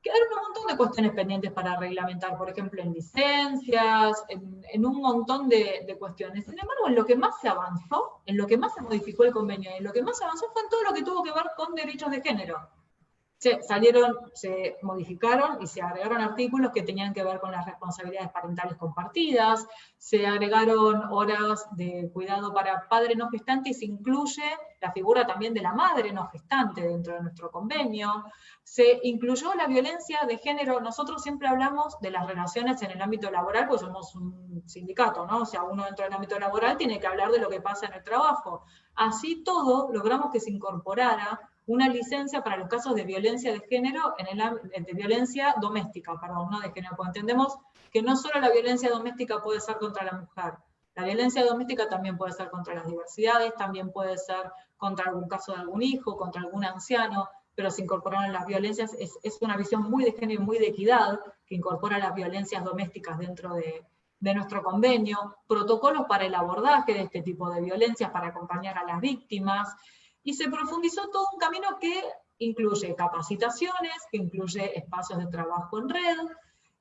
Speaker 3: quedaron un montón de cuestiones pendientes para reglamentar, por ejemplo, en licencias, en un montón de cuestiones. Sin embargo, en lo que más se avanzó, en lo que más se modificó el convenio, en lo que más se avanzó fue en todo lo que tuvo que ver con derechos de género. Se modificaron y se agregaron artículos que tenían que ver con las responsabilidades parentales compartidas, se agregaron horas de cuidado para padre no gestante y se incluye la figura también de la madre no gestante dentro de nuestro convenio, se incluyó la violencia de género. Nosotros siempre hablamos de las relaciones en el ámbito laboral, pues somos un sindicato, ¿no? O sea, uno dentro del ámbito laboral tiene que hablar de lo que pasa en el trabajo. Así todo, logramos que se incorporara una licencia para los casos de violencia de género, de violencia doméstica, perdón, no de género, porque entendemos que no solo la violencia doméstica puede ser contra la mujer, la violencia doméstica también puede ser contra las diversidades, también puede ser contra algún caso de algún hijo, contra algún anciano, pero se incorporaron las violencias, es una visión muy de género y muy de equidad, que incorpora las violencias domésticas dentro de nuestro convenio, protocolos para el abordaje de este tipo de violencias, para acompañar a las víctimas, y se profundizó todo un camino que incluye capacitaciones, que incluye espacios de trabajo en red,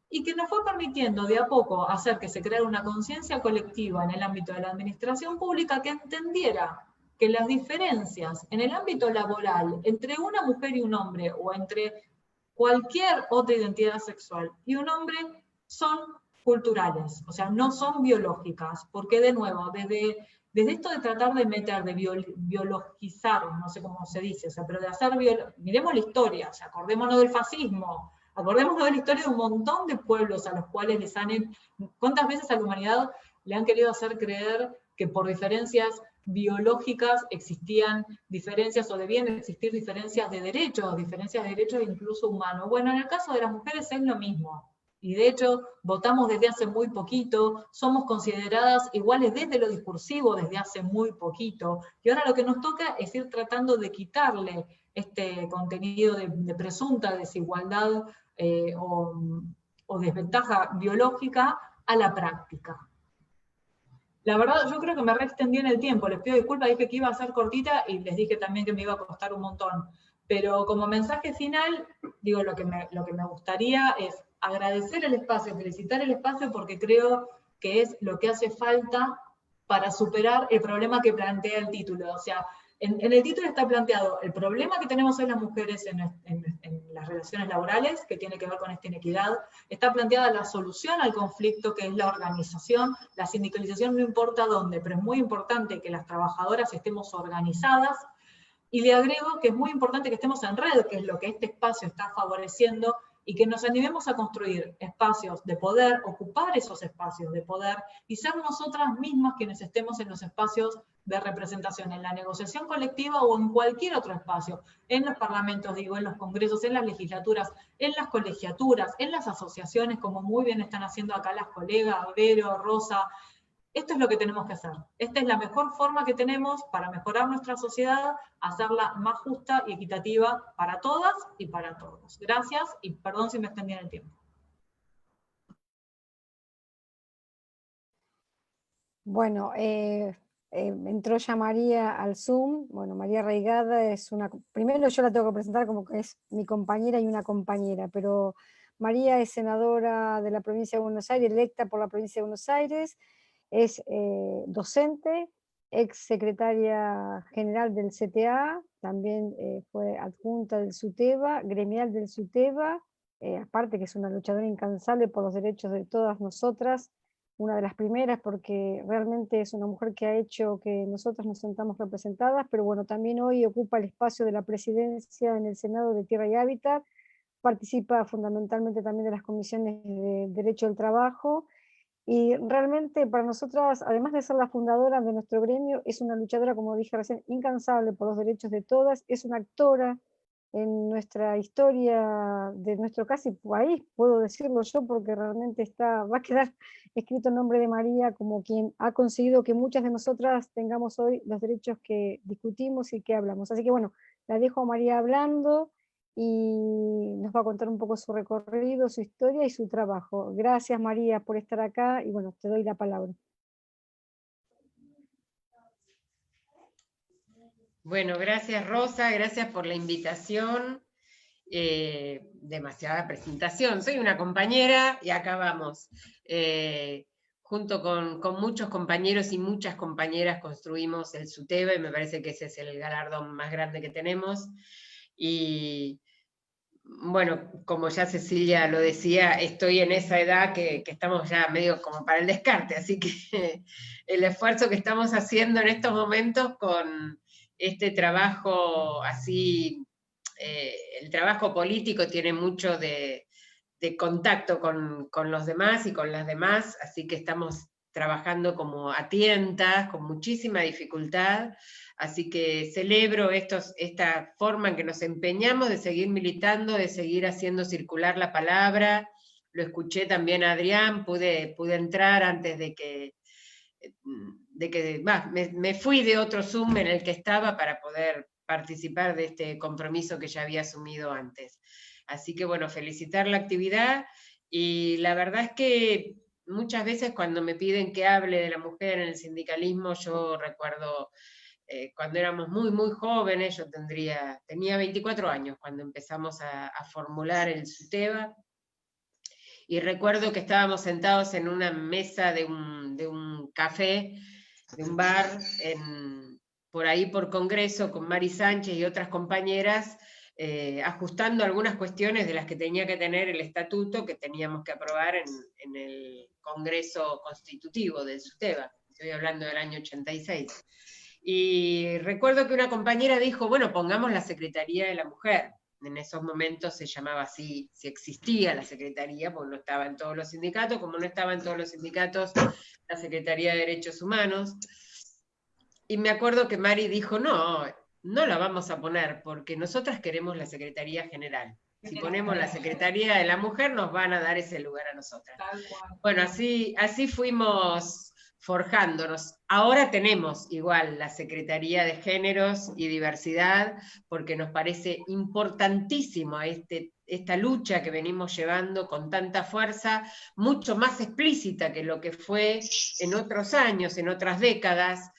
Speaker 3: y que nos fue permitiendo de a poco hacer que se creara una conciencia colectiva en el ámbito de la administración pública que entendiera que las diferencias en el ámbito laboral entre una mujer y un hombre, o entre cualquier otra identidad sexual y un hombre, son culturales, o sea, no son biológicas, porque de nuevo, desde esto de tratar de meter, de biologizar, no sé cómo se dice, o sea, pero de hacer, miremos la historia, o sea, acordémonos del fascismo, acordémonos de la historia de un montón de pueblos a los cuales les han, ¿cuántas veces a la humanidad le han querido hacer creer que por diferencias biológicas existían diferencias, o debían existir diferencias de derechos incluso humanos? Bueno, en el caso de las mujeres es lo mismo. Y de hecho, votamos desde hace muy poquito, somos consideradas iguales desde lo discursivo desde hace muy poquito, y ahora lo que nos toca es ir tratando de quitarle este contenido de presunta desigualdad o desventaja biológica a la práctica. La verdad, yo creo que me reextendí en el tiempo, les pido disculpas, dije que iba a ser cortita y les dije también que me iba a costar un montón. Pero como mensaje final, digo, lo que me gustaría es agradecer el espacio, felicitar el espacio, porque creo que es lo que hace falta para superar el problema que plantea el título. O sea, en el título está planteado el problema que tenemos hoy las mujeres en las relaciones laborales, que tiene que ver con esta inequidad. Está planteada la solución al conflicto, que es la organización, la sindicalización, no importa dónde, pero es muy importante que las trabajadoras estemos organizadas. Y le agrego que es muy importante que estemos en red, que es lo que este espacio está favoreciendo, y que nos animemos a construir espacios de poder, ocupar esos espacios de poder, y ser nosotras mismas quienes estemos en los espacios de representación, en la negociación colectiva o en cualquier otro espacio, en los parlamentos, digo, en los congresos, en las legislaturas, en las colegiaturas, en las asociaciones, como muy bien están haciendo acá las colegas, Vero, Rosa. Esto es lo que tenemos que hacer. Esta es la mejor forma que tenemos para mejorar nuestra sociedad, hacerla más justa y equitativa para todas y para todos. Gracias, y perdón si me extendí en el tiempo.
Speaker 4: Bueno, entró ya María al Zoom. Bueno, María Reigada es una... Primero yo la tengo que presentar como que es mi compañera y una compañera, pero María es senadora de la provincia de Buenos Aires, electa por la provincia de Buenos Aires. Es docente, ex secretaria general del CTA, también fue adjunta del SUTEBA, gremial del SUTEBA, aparte que es una luchadora incansable por los derechos de todas nosotras, una de las primeras, porque realmente es una mujer que ha hecho que nosotras nos sentamos representadas, pero bueno, también hoy ocupa el espacio de la presidencia en el Senado de Tierra y Hábitat, participa fundamentalmente también de las comisiones de Derecho del Trabajo, y realmente para nosotras, además de ser la fundadora de nuestro gremio, es una luchadora, como dije recién, incansable por los derechos de todas, es una actora en nuestra historia de nuestro casi país, puedo decirlo yo, porque realmente va a quedar escrito el nombre de María como quien ha conseguido que muchas de nosotras tengamos hoy los derechos que discutimos y que hablamos. Así que bueno, la dejo a María hablando, y nos va a contar un poco su recorrido, su historia y su trabajo. Gracias María por estar acá, y bueno, te doy la palabra.
Speaker 5: Bueno, gracias Rosa, gracias por la invitación. Demasiada presentación, soy una compañera y acá vamos. Junto con muchos compañeros y muchas compañeras construimos el SUTEBA, y me parece que ese es el galardón más grande que tenemos. Y bueno, como ya Cecilia lo decía, estoy en esa edad que estamos ya medio como para el descarte, así que el esfuerzo que estamos haciendo en estos momentos con este trabajo así, el trabajo político tiene mucho de contacto con los demás y con las demás, así que estamos trabajando como a tientas, con muchísima dificultad, así que celebro esta forma en que nos empeñamos de seguir militando, de seguir haciendo circular la palabra. Lo escuché también a Adrián, pude entrar antes de que me fui de otro Zoom en el que estaba para poder participar de este compromiso que ya había asumido antes. Así que bueno, felicitar la actividad, y la verdad es que muchas veces cuando me piden que hable de la mujer en el sindicalismo, yo recuerdo cuando éramos muy, muy jóvenes, yo tenía 24 años cuando empezamos a formular el SUTEBA, y recuerdo que estábamos sentados en una mesa de un café, de un bar, por ahí por Congreso, con Mari Sánchez y otras compañeras, ajustando algunas cuestiones de las que tenía que tener el estatuto que teníamos que aprobar en el Congreso Constitutivo del SUTEBA. Estoy hablando del año 86. Y recuerdo que una compañera dijo, bueno, pongamos la Secretaría de la Mujer. En esos momentos se llamaba así, si existía la Secretaría, porque no estaba en todos los sindicatos, como no estaba en todos los sindicatos la Secretaría de Derechos Humanos. Y me acuerdo que Mari dijo, no, no la vamos a poner, porque nosotras queremos la Secretaría General. Si ponemos la Secretaría de la Mujer, nos van a dar ese lugar a nosotras. Bueno, así fuimos forjándonos. Ahora tenemos igual la Secretaría de Géneros y Diversidad, porque nos parece importantísimo esta lucha que venimos llevando con tanta fuerza, mucho más explícita que lo que fue en otros años, en otras décadas.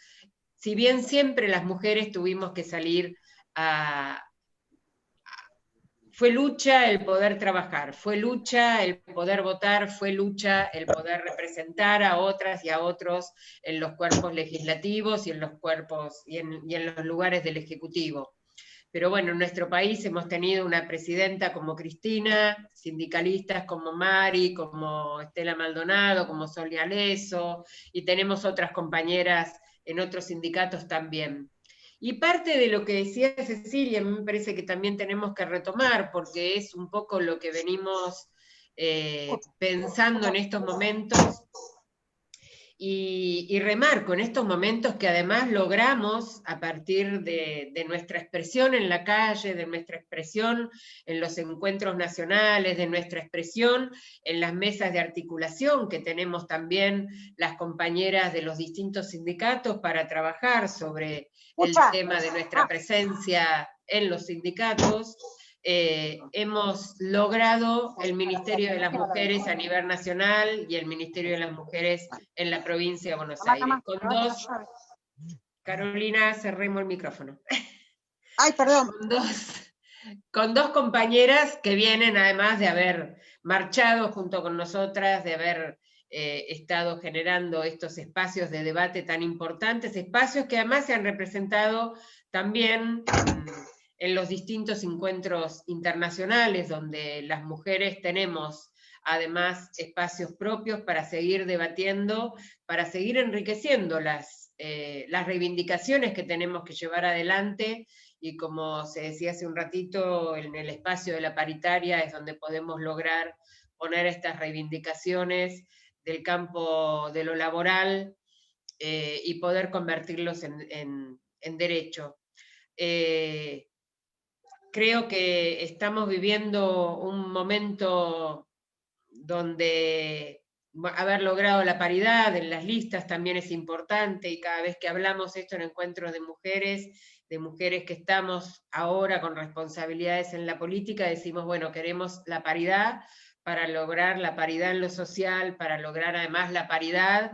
Speaker 5: Si bien siempre las mujeres tuvimos que salir fue lucha el poder trabajar, fue lucha el poder votar, fue lucha el poder representar a otras y a otros en los cuerpos legislativos y en los cuerpos y en los lugares del Ejecutivo. Pero bueno, en nuestro país hemos tenido una presidenta como Cristina, sindicalistas como Mari, como Estela Maldonado, como Sonia Leso, y tenemos otras compañeras en otros sindicatos también. Y parte de lo que decía Cecilia, me parece que también tenemos que retomar, porque es un poco lo que venimos pensando en estos momentos, y remarco en estos momentos que además logramos, a partir de nuestra expresión en la calle, de nuestra expresión en los encuentros nacionales, de nuestra expresión en las mesas de articulación que tenemos también las compañeras de los distintos sindicatos para trabajar sobre el tema de nuestra presencia en los sindicatos. Hemos logrado el Ministerio de las Mujeres a nivel nacional y el Ministerio de las Mujeres en la provincia de Buenos Aires. Carolina, cerremos el micrófono.
Speaker 6: Ay, perdón.
Speaker 5: Con dos compañeras que vienen además de haber marchado junto con nosotras, de haber estado generando estos espacios de debate tan importantes, espacios que además se han representado también en los distintos encuentros internacionales, donde las mujeres tenemos además espacios propios para seguir debatiendo, para seguir enriqueciendo las reivindicaciones que tenemos que llevar adelante, y como se decía hace un ratito, en el espacio de la paritaria es donde podemos lograr poner estas reivindicaciones del campo de lo laboral y poder convertirlos en derecho. Creo que estamos viviendo un momento donde haber logrado la paridad en las listas también es importante, y cada vez que hablamos esto en encuentros de mujeres que estamos ahora con responsabilidades en la política, decimos, bueno, queremos la paridad para lograr la paridad en lo social, para lograr además la paridad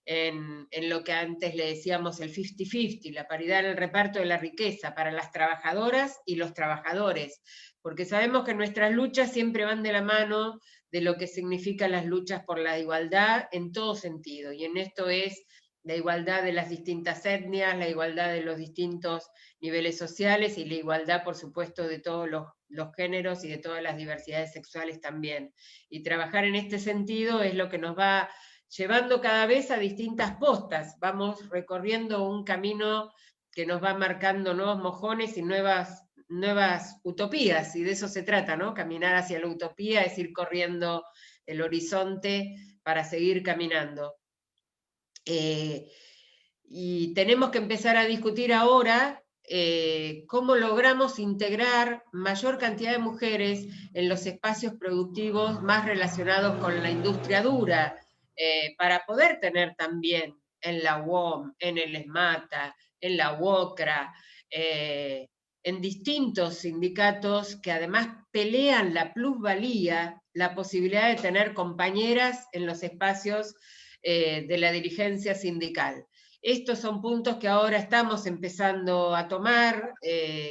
Speaker 5: en lo que antes le decíamos el 50-50, la paridad en el reparto de la riqueza para las trabajadoras y los trabajadores, porque sabemos que nuestras luchas siempre van de la mano de lo que significan las luchas por la igualdad en todo sentido, y en esto es la igualdad de las distintas etnias, la igualdad de los distintos niveles sociales, y la igualdad, por supuesto, de todos los géneros y de todas las diversidades sexuales también. Y trabajar en este sentido es lo que nos va llevando cada vez a distintas postas, vamos recorriendo un camino que nos va marcando nuevos mojones y nuevas utopías, y de eso se trata, ¿no? Caminar hacia la utopía es ir corriendo el horizonte para seguir caminando. Y tenemos que empezar a discutir ahora cómo logramos integrar mayor cantidad de mujeres en los espacios productivos más relacionados con la industria dura, para poder tener también en la UOM, en el ESMATA, en la UOCRA, en distintos sindicatos que además pelean la plusvalía, la posibilidad de tener compañeras en los espacios de la dirigencia sindical. Estos son puntos que ahora estamos empezando a tomar,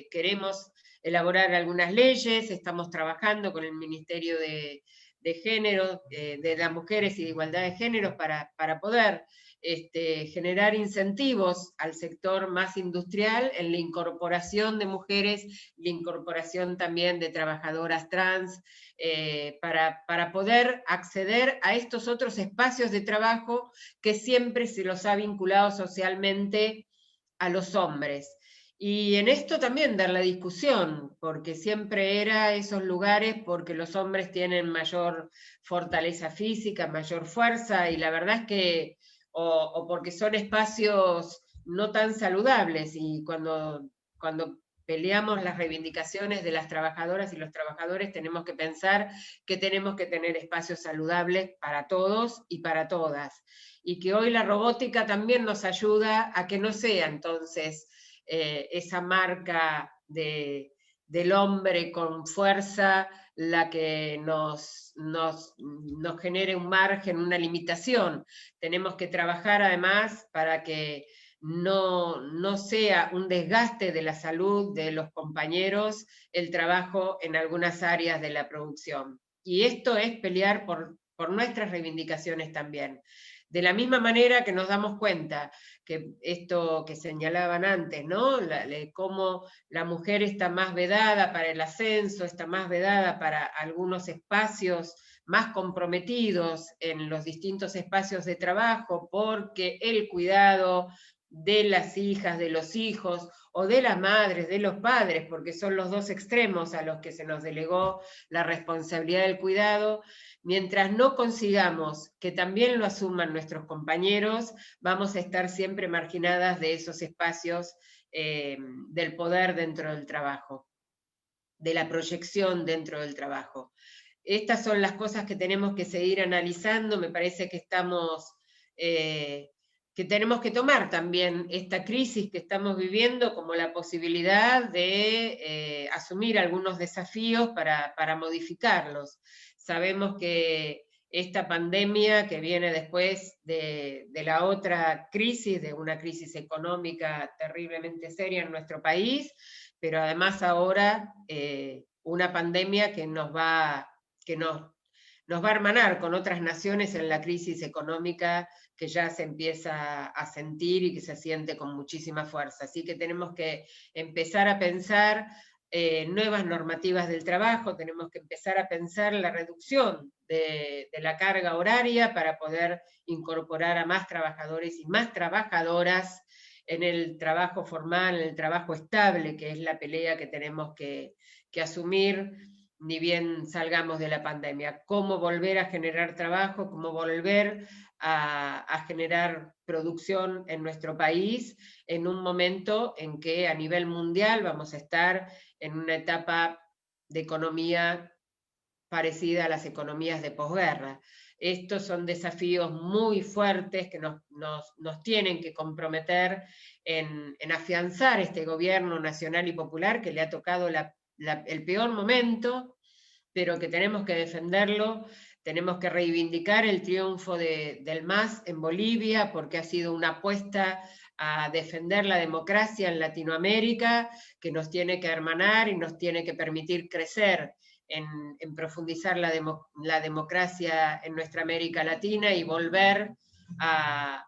Speaker 5: queremos elaborar algunas leyes, estamos trabajando con el Ministerio de Género, de las Mujeres y de Igualdad de Géneros para poder generar incentivos al sector más industrial en la incorporación de mujeres, la incorporación también de trabajadoras trans, para poder acceder a estos otros espacios de trabajo que siempre se los ha vinculado socialmente a los hombres. Y en esto también dar la discusión, porque siempre era esos lugares porque los hombres tienen mayor fortaleza física, mayor fuerza, y la verdad es que o porque son espacios no tan saludables, y cuando peleamos las reivindicaciones de las trabajadoras y los trabajadores, tenemos que pensar que tenemos que tener espacios saludables para todos y para todas, y que hoy la robótica también nos ayuda a que no sea entonces esa marca del hombre con fuerza la que nos genere un margen, una limitación. Tenemos que trabajar además para que no sea un desgaste de la salud de los compañeros el trabajo en algunas áreas de la producción. Y esto es pelear por nuestras reivindicaciones también. De la misma manera que nos damos cuenta que esto que señalaban antes, ¿no? Cómo la mujer está más vedada para el ascenso, está más vedada para algunos espacios más comprometidos en los distintos espacios de trabajo, porque el cuidado de las hijas, de los hijos, o de las madres, de los padres, porque son los dos extremos a los que se nos delegó la responsabilidad del cuidado. Mientras no consigamos que también lo asuman nuestros compañeros, vamos a estar siempre marginadas de esos espacios del poder dentro del trabajo, de la proyección dentro del trabajo. Estas son las cosas que tenemos que seguir analizando. Me parece que que tenemos que tomar también esta crisis que estamos viviendo como la posibilidad de asumir algunos desafíos para modificarlos. Sabemos que esta pandemia que viene después de la otra crisis, de una crisis económica terriblemente seria en nuestro país, pero además ahora una pandemia que nos va a hermanar con otras naciones en la crisis económica que ya se empieza a sentir y que se siente con muchísima fuerza. Así que tenemos que empezar a pensar nuevas normativas del trabajo, tenemos que empezar a pensar la reducción de la carga horaria para poder incorporar a más trabajadores y más trabajadoras en el trabajo formal, en el trabajo estable, que es la pelea que tenemos que asumir ni bien salgamos de la pandemia. Cómo volver a generar trabajo, cómo volver a generar producción en nuestro país en un momento en que a nivel mundial vamos a estar en una etapa de economía parecida a las economías de posguerra. Estos son desafíos muy fuertes que nos tienen que comprometer en afianzar este gobierno nacional y popular que le ha tocado el peor momento, pero que tenemos que defenderlo. Tenemos que reivindicar el triunfo del MAS en Bolivia, porque ha sido una apuesta a defender la democracia en Latinoamérica, que nos tiene que hermanar y nos tiene que permitir crecer en profundizar la democracia en nuestra América Latina y volver a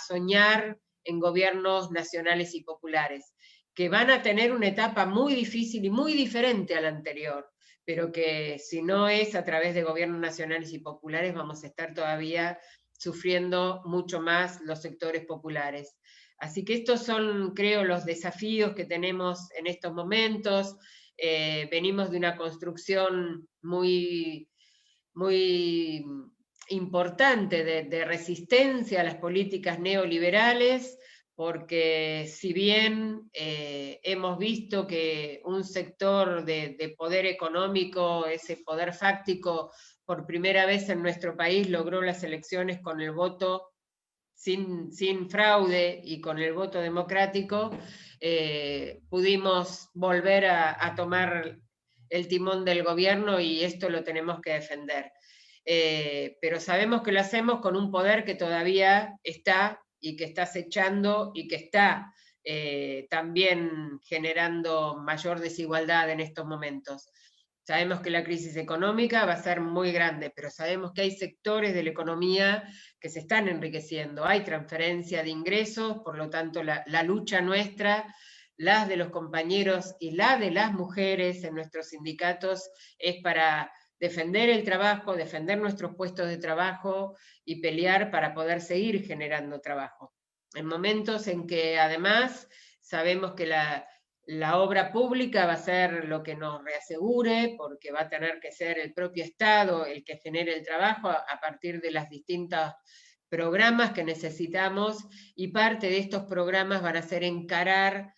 Speaker 5: soñar en gobiernos nacionales y populares, que van a tener una etapa muy difícil y muy diferente a la anterior, pero que si no es a través de gobiernos nacionales y populares, vamos a estar todavía sufriendo mucho más los sectores populares. Así que estos son, creo, los desafíos que tenemos en estos momentos. Venimos de una construcción muy, muy importante de resistencia a las políticas neoliberales, porque si bien hemos visto que un sector de poder económico, ese poder fáctico, por primera vez en nuestro país logró las elecciones con el voto sin fraude y con el voto democrático, pudimos volver a tomar el timón del gobierno y esto lo tenemos que defender. Pero sabemos que lo hacemos con un poder que todavía está y que está acechando y que está también generando mayor desigualdad en estos momentos. Sabemos que la crisis económica va a ser muy grande, pero sabemos que hay sectores de la economía que se están enriqueciendo, hay transferencia de ingresos, por lo tanto la lucha nuestra, las de los compañeros y la de las mujeres en nuestros sindicatos es para defender el trabajo, defender nuestros puestos de trabajo y pelear para poder seguir generando trabajo. En momentos en que además sabemos que la obra pública va a ser lo que nos reasegure, porque va a tener que ser el propio Estado el que genere el trabajo a partir de las distintas programas que necesitamos, y parte de estos programas van a ser encarar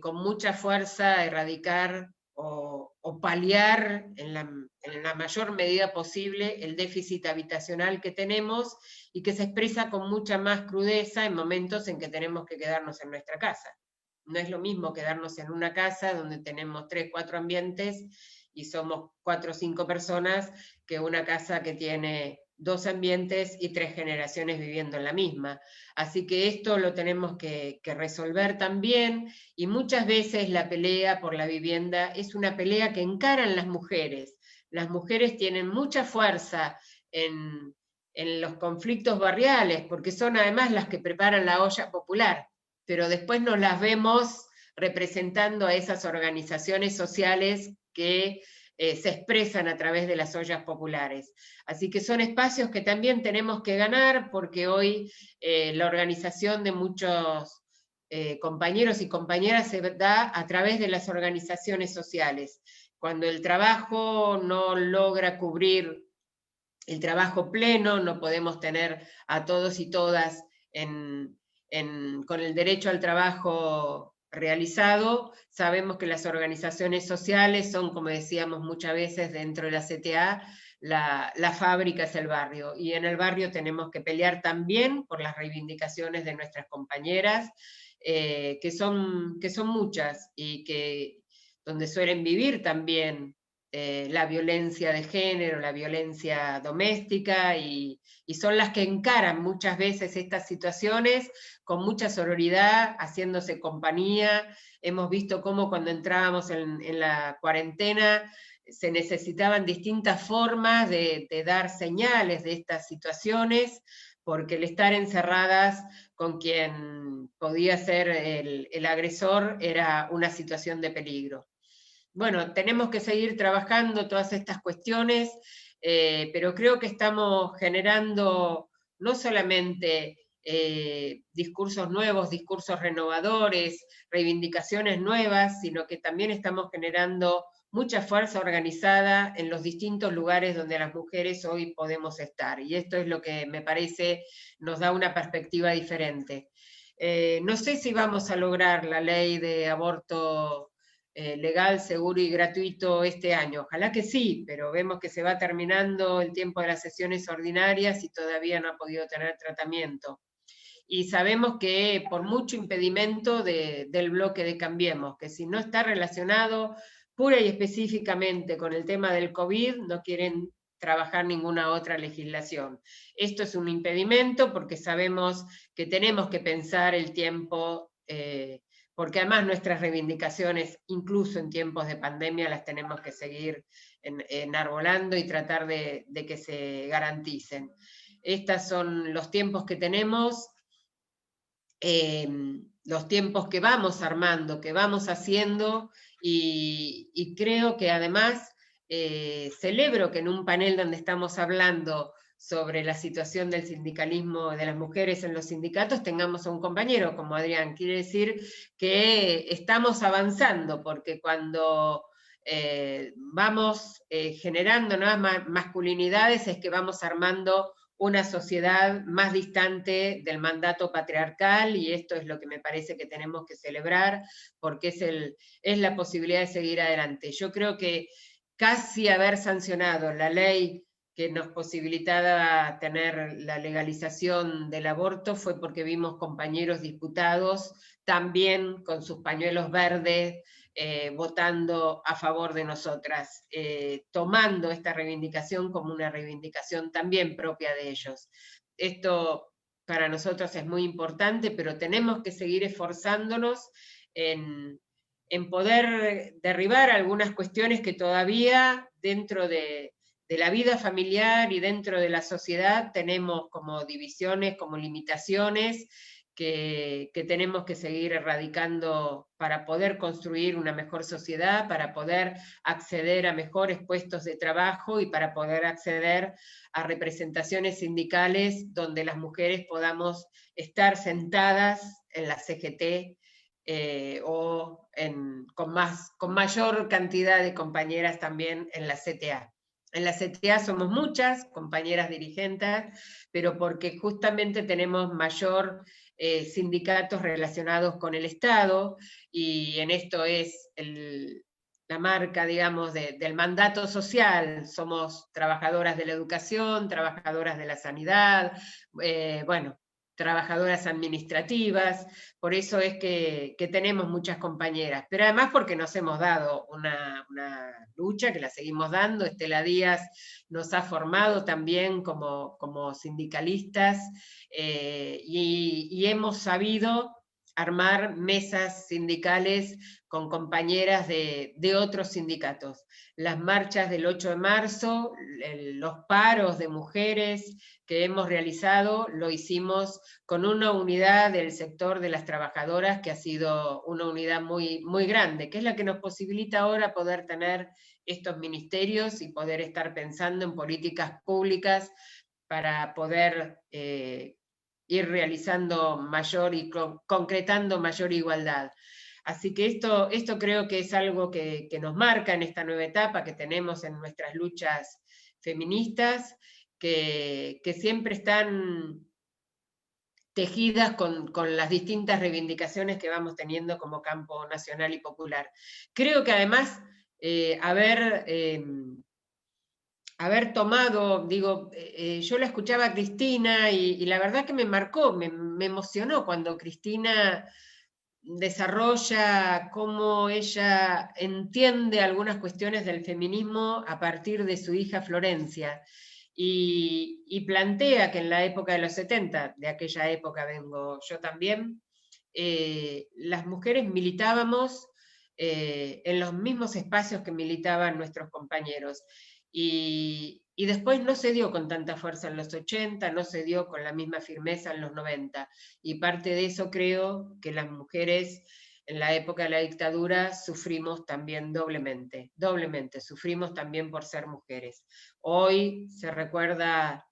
Speaker 5: con mucha fuerza, erradicar o paliar en la mayor medida posible el déficit habitacional que tenemos y que se expresa con mucha más crudeza en momentos en que tenemos que quedarnos en nuestra casa. No es lo mismo quedarnos en una casa donde tenemos 3, 4 ambientes y somos 4 o 5 personas que una casa que tiene 2 ambientes y 3 generaciones viviendo en la misma. Así que esto lo tenemos que resolver también, y muchas veces la pelea por la vivienda es una pelea que encaran las mujeres. Las mujeres tienen mucha fuerza en los conflictos barriales, porque son además las que preparan la olla popular, pero después nos las vemos representando a esas organizaciones sociales que se expresan a través de las ollas populares. Así que son espacios que también tenemos que ganar, porque hoy la organización de muchos compañeros y compañeras se da a través de las organizaciones sociales. Cuando el trabajo no logra cubrir el trabajo pleno, no podemos tener a todos y todas con el derecho al trabajo realizado. Sabemos que las organizaciones sociales son, como decíamos muchas veces dentro de la CTA, la fábrica es el barrio, y en el barrio tenemos que pelear también por las reivindicaciones de nuestras compañeras, que son muchas, y que donde suelen vivir también la violencia de género, la violencia doméstica, y son las que encaran muchas veces estas situaciones con mucha sororidad, haciéndose compañía. Hemos visto cómo cuando entrábamos en la cuarentena se necesitaban distintas formas de dar señales de estas situaciones, porque el estar encerradas con quien podía ser el agresor era una situación de peligro. Bueno, tenemos que seguir trabajando todas estas cuestiones, pero creo que estamos generando no solamente discursos nuevos, discursos renovadores, reivindicaciones nuevas, sino que también estamos generando mucha fuerza organizada en los distintos lugares donde las mujeres hoy podemos estar. Y esto es lo que me parece nos da una perspectiva diferente. No sé si vamos a lograr la ley de aborto legal, seguro y gratuito este año. Ojalá que sí, pero vemos que se va terminando el tiempo de las sesiones ordinarias y todavía no ha podido tener tratamiento. Y sabemos que por mucho impedimento del bloque de Cambiemos, que si no está relacionado pura y específicamente con el tema del COVID, no quieren trabajar ninguna otra legislación. Esto es un impedimento porque sabemos que tenemos que pensar el tiempo, porque además nuestras reivindicaciones, incluso en tiempos de pandemia, las tenemos que seguir enarbolando y tratar de que se garanticen. Estos son los tiempos que tenemos, los tiempos que vamos armando, que vamos haciendo, y creo que además celebro que en un panel donde estamos hablando sobre la situación del sindicalismo de las mujeres en los sindicatos tengamos a un compañero como Adrián. Quiere decir que estamos avanzando, porque cuando vamos generando nuevas masculinidades es que vamos armando una sociedad más distante del mandato patriarcal, y esto es lo que me parece que tenemos que celebrar, porque es la posibilidad de seguir adelante. Yo creo que casi haber sancionado la ley que nos posibilitaba tener la legalización del aborto fue porque vimos compañeros diputados también con sus pañuelos verdes votando a favor de nosotras, tomando esta reivindicación como una reivindicación también propia de ellos. Esto para nosotros es muy importante, pero tenemos que seguir esforzándonos en poder derribar algunas cuestiones que todavía dentro de la vida familiar y dentro de la sociedad tenemos como divisiones, como limitaciones que tenemos que seguir erradicando para poder construir una mejor sociedad, para poder acceder a mejores puestos de trabajo y para poder acceder a representaciones sindicales donde las mujeres podamos estar sentadas en la CGT o con mayor cantidad de compañeras también en la CTA. En la CTA somos muchas compañeras dirigentes, pero porque justamente tenemos mayor sindicatos relacionados con el Estado, y en esto es la marca, digamos, del mandato social. Somos trabajadoras de la educación, trabajadoras de la sanidad, bueno, trabajadoras administrativas, por eso es que tenemos muchas compañeras, pero además porque nos hemos dado una lucha, que la seguimos dando. Estela Díaz nos ha formado también como sindicalistas, y hemos sabido armar mesas sindicales con compañeras de otros sindicatos. Las marchas del 8 de marzo, los paros de mujeres que hemos realizado, lo hicimos con una unidad del sector de las trabajadoras que ha sido una unidad muy, muy grande, que es la que nos posibilita ahora poder tener estos ministerios y poder estar pensando en políticas públicas para poder ir realizando mayor y concretando mayor igualdad. Así que esto creo que es algo que nos marca en esta nueva etapa que tenemos en nuestras luchas feministas, que siempre están tejidas con las distintas reivindicaciones que vamos teniendo como campo nacional y popular. Creo que además haber tomado, digo, yo la escuchaba a Cristina y la verdad que me marcó, me emocionó cuando Cristina desarrolla cómo ella entiende algunas cuestiones del feminismo a partir de su hija Florencia, y plantea que en la época de los 70, de aquella época vengo yo también, las mujeres militábamos en los mismos espacios que militaban nuestros compañeros. Y después no se dio con tanta fuerza en los 80, no se dio con la misma firmeza en los 90. Y parte de eso creo que las mujeres en la época de la dictadura sufrimos también doblemente, sufrimos también por ser mujeres. Hoy se recuerda,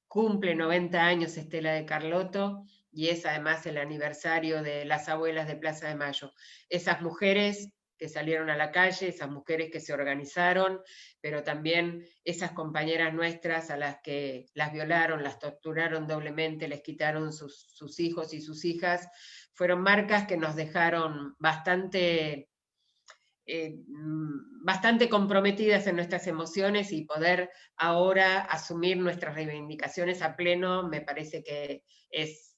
Speaker 5: cumple 90 años Estela de Carlotto, y es además el aniversario de las abuelas de Plaza de Mayo. Esas mujeres que salieron a la calle, esas mujeres que se organizaron, pero también esas compañeras nuestras a las que las violaron, las torturaron doblemente, les quitaron sus hijos y sus hijas, fueron marcas que nos dejaron bastante comprometidas en nuestras emociones, y poder ahora asumir nuestras reivindicaciones a pleno me parece que es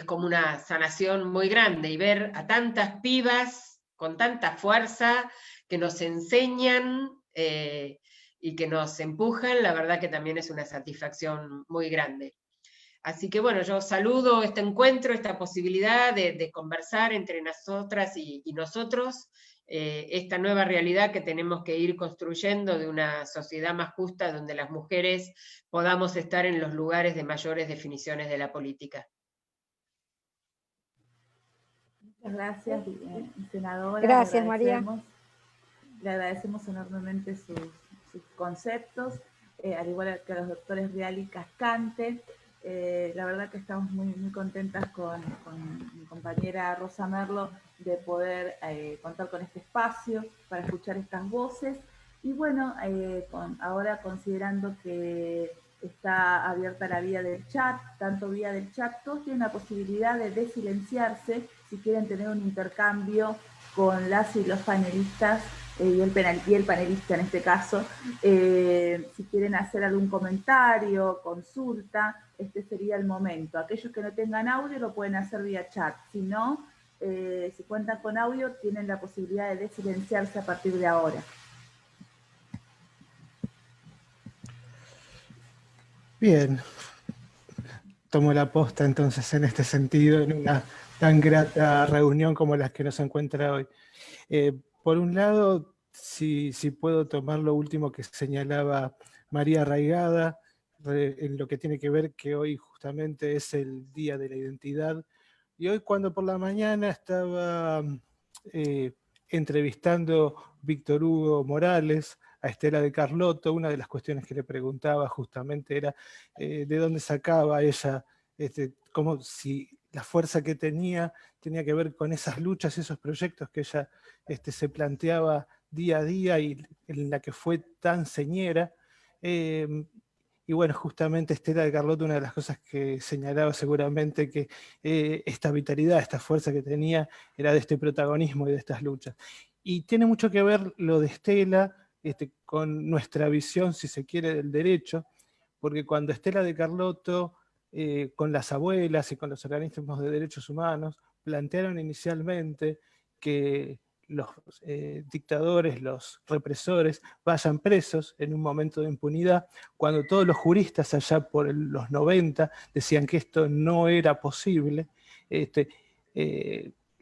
Speaker 5: como una sanación muy grande, y ver a tantas pibas con tanta fuerza que nos enseñan y que nos empujan, la verdad que también es una satisfacción muy grande. Así que bueno, yo saludo este encuentro, esta posibilidad de conversar entre nosotras y nosotros, esta nueva realidad que tenemos que ir construyendo de una sociedad más justa, donde las mujeres podamos estar en los lugares de mayores definiciones de la política.
Speaker 2: Muchas gracias, senadora.
Speaker 4: Gracias, María.
Speaker 2: Le agradecemos enormemente sus conceptos, al igual que a los doctores Real y Cascante. La verdad que estamos muy, muy contentas con mi compañera Rosa Merlo de poder contar con este espacio para escuchar estas voces. Y bueno, ahora considerando que está abierta la vía del chat, tanto vía del chat, todos tienen la posibilidad de desilenciarse si quieren tener un intercambio con las y los panelistas y el panelista en este caso. Si quieren hacer algún comentario, consulta, este sería el momento. Aquellos que no tengan audio lo pueden hacer vía chat. Si no, si cuentan con audio, tienen la posibilidad de silenciarse a partir de ahora.
Speaker 7: Bien, tomo la posta entonces en este sentido, en una tan grata reunión como la que nos encuentra hoy. Por un lado, si puedo tomar lo último que señalaba María Raigada, en lo que tiene que ver que hoy justamente es el Día de la Identidad, y hoy cuando por la mañana estaba entrevistando Víctor Hugo Morales a Estela de Carlotto, una de las cuestiones que le preguntaba justamente era de dónde sacaba ella, como si la fuerza que tenía que ver con esas luchas, esos proyectos que ella se planteaba día a día y en la que fue tan señera. Y bueno, justamente Estela de Carlotto, una de las cosas que señalaba seguramente que esta vitalidad, esta fuerza que tenía, era de este protagonismo y de estas luchas. Y tiene mucho que ver lo de Estela con nuestra visión, si se quiere, del derecho, porque cuando Estela de Carlotto, con las abuelas y con los organismos de derechos humanos, plantearon inicialmente que los dictadores, los represores, vayan presos en un momento de impunidad, cuando todos los juristas allá por los 90 decían que esto no era posible,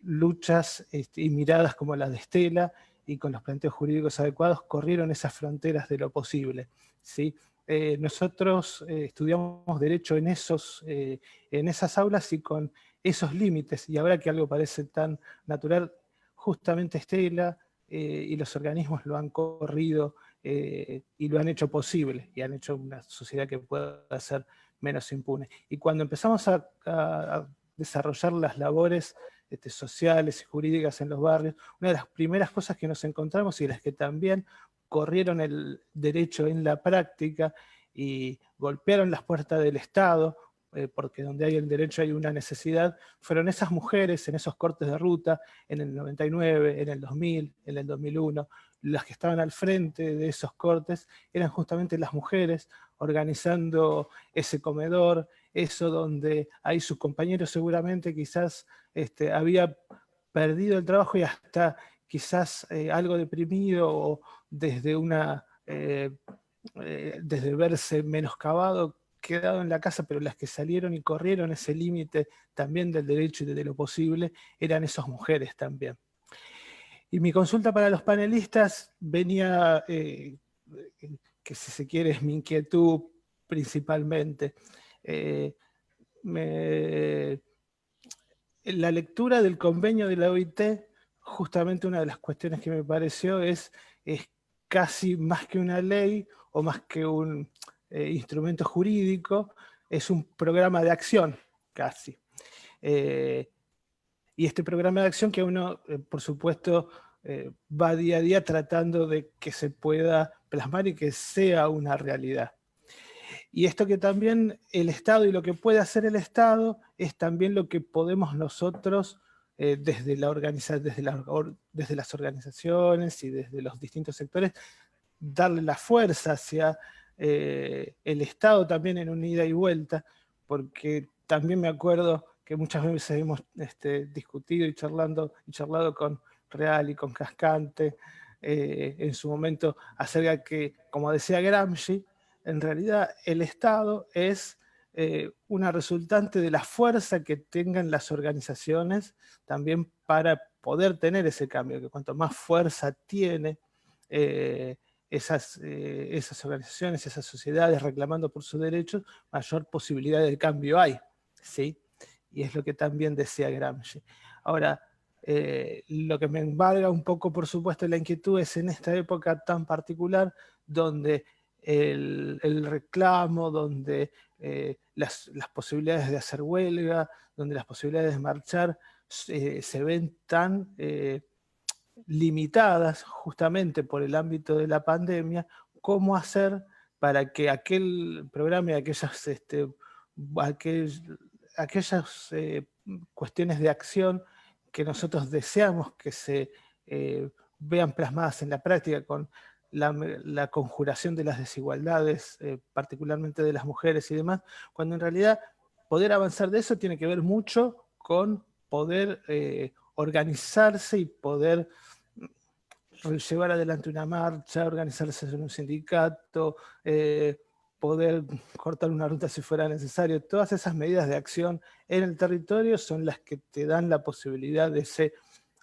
Speaker 7: luchas y miradas como la de Estela y con los planteos jurídicos adecuados corrieron esas fronteras de lo posible, ¿sí? Nosotros estudiamos Derecho en esas aulas y con esos límites, y ahora que algo parece tan natural, justamente Estela y los organismos lo han corrido y lo han hecho posible, y han hecho una sociedad que pueda ser menos impune. Y cuando empezamos a desarrollar las labores sociales y jurídicas en los barrios, una de las primeras cosas que nos encontramos y las que también corrieron el derecho en la práctica y golpearon las puertas del Estado, porque donde hay el derecho hay una necesidad, fueron esas mujeres en esos cortes de ruta, en el 99, en el 2000, en el 2001, las que estaban al frente de esos cortes eran justamente las mujeres organizando ese comedor, eso donde ahí sus compañeros seguramente quizás había perdido el trabajo y hasta quizás algo deprimido o desde desde verse menoscabado, quedado en la casa, pero las que salieron y corrieron ese límite también del derecho y de lo posible eran esas mujeres también. Y mi consulta para los panelistas venía, que si se quiere es mi inquietud principalmente. La lectura del convenio de la OIT, justamente una de las cuestiones que me pareció es casi más que una ley o más que un instrumento jurídico, es un programa de acción, casi. Y este programa de acción que uno, por supuesto, va día a día tratando de que se pueda plasmar y que sea una realidad. Y esto que también el Estado y lo que puede hacer el Estado es también lo que podemos nosotros desde las organizaciones y desde los distintos sectores darle la fuerza hacia el Estado también en una ida y vuelta, porque también me acuerdo que muchas veces hemos discutido y charlado con Real y con Cascante en su momento acerca que, como decía Gramsci, en realidad el Estado es una resultante de la fuerza que tengan las organizaciones también para poder tener ese cambio, que cuanto más fuerza tiene esas organizaciones, esas sociedades reclamando por sus derechos, mayor posibilidad de cambio hay, ¿sí? Y es lo que también decía Gramsci. Ahora, lo que me embarga un poco, por supuesto, la inquietud es en esta época tan particular, donde el reclamo, donde las posibilidades de hacer huelga, donde las posibilidades de marchar se ven tan limitadas justamente por el ámbito de la pandemia, cómo hacer para que aquel programa y aquellas cuestiones de acción que nosotros deseamos que se vean plasmadas en la práctica con la conjuración de las desigualdades, particularmente de las mujeres y demás, cuando en realidad poder avanzar de eso tiene que ver mucho con poder organizarse y poder llevar adelante una marcha, organizarse en un sindicato, poder cortar una ruta si fuera necesario. Todas esas medidas de acción en el territorio son las que te dan la posibilidad de ese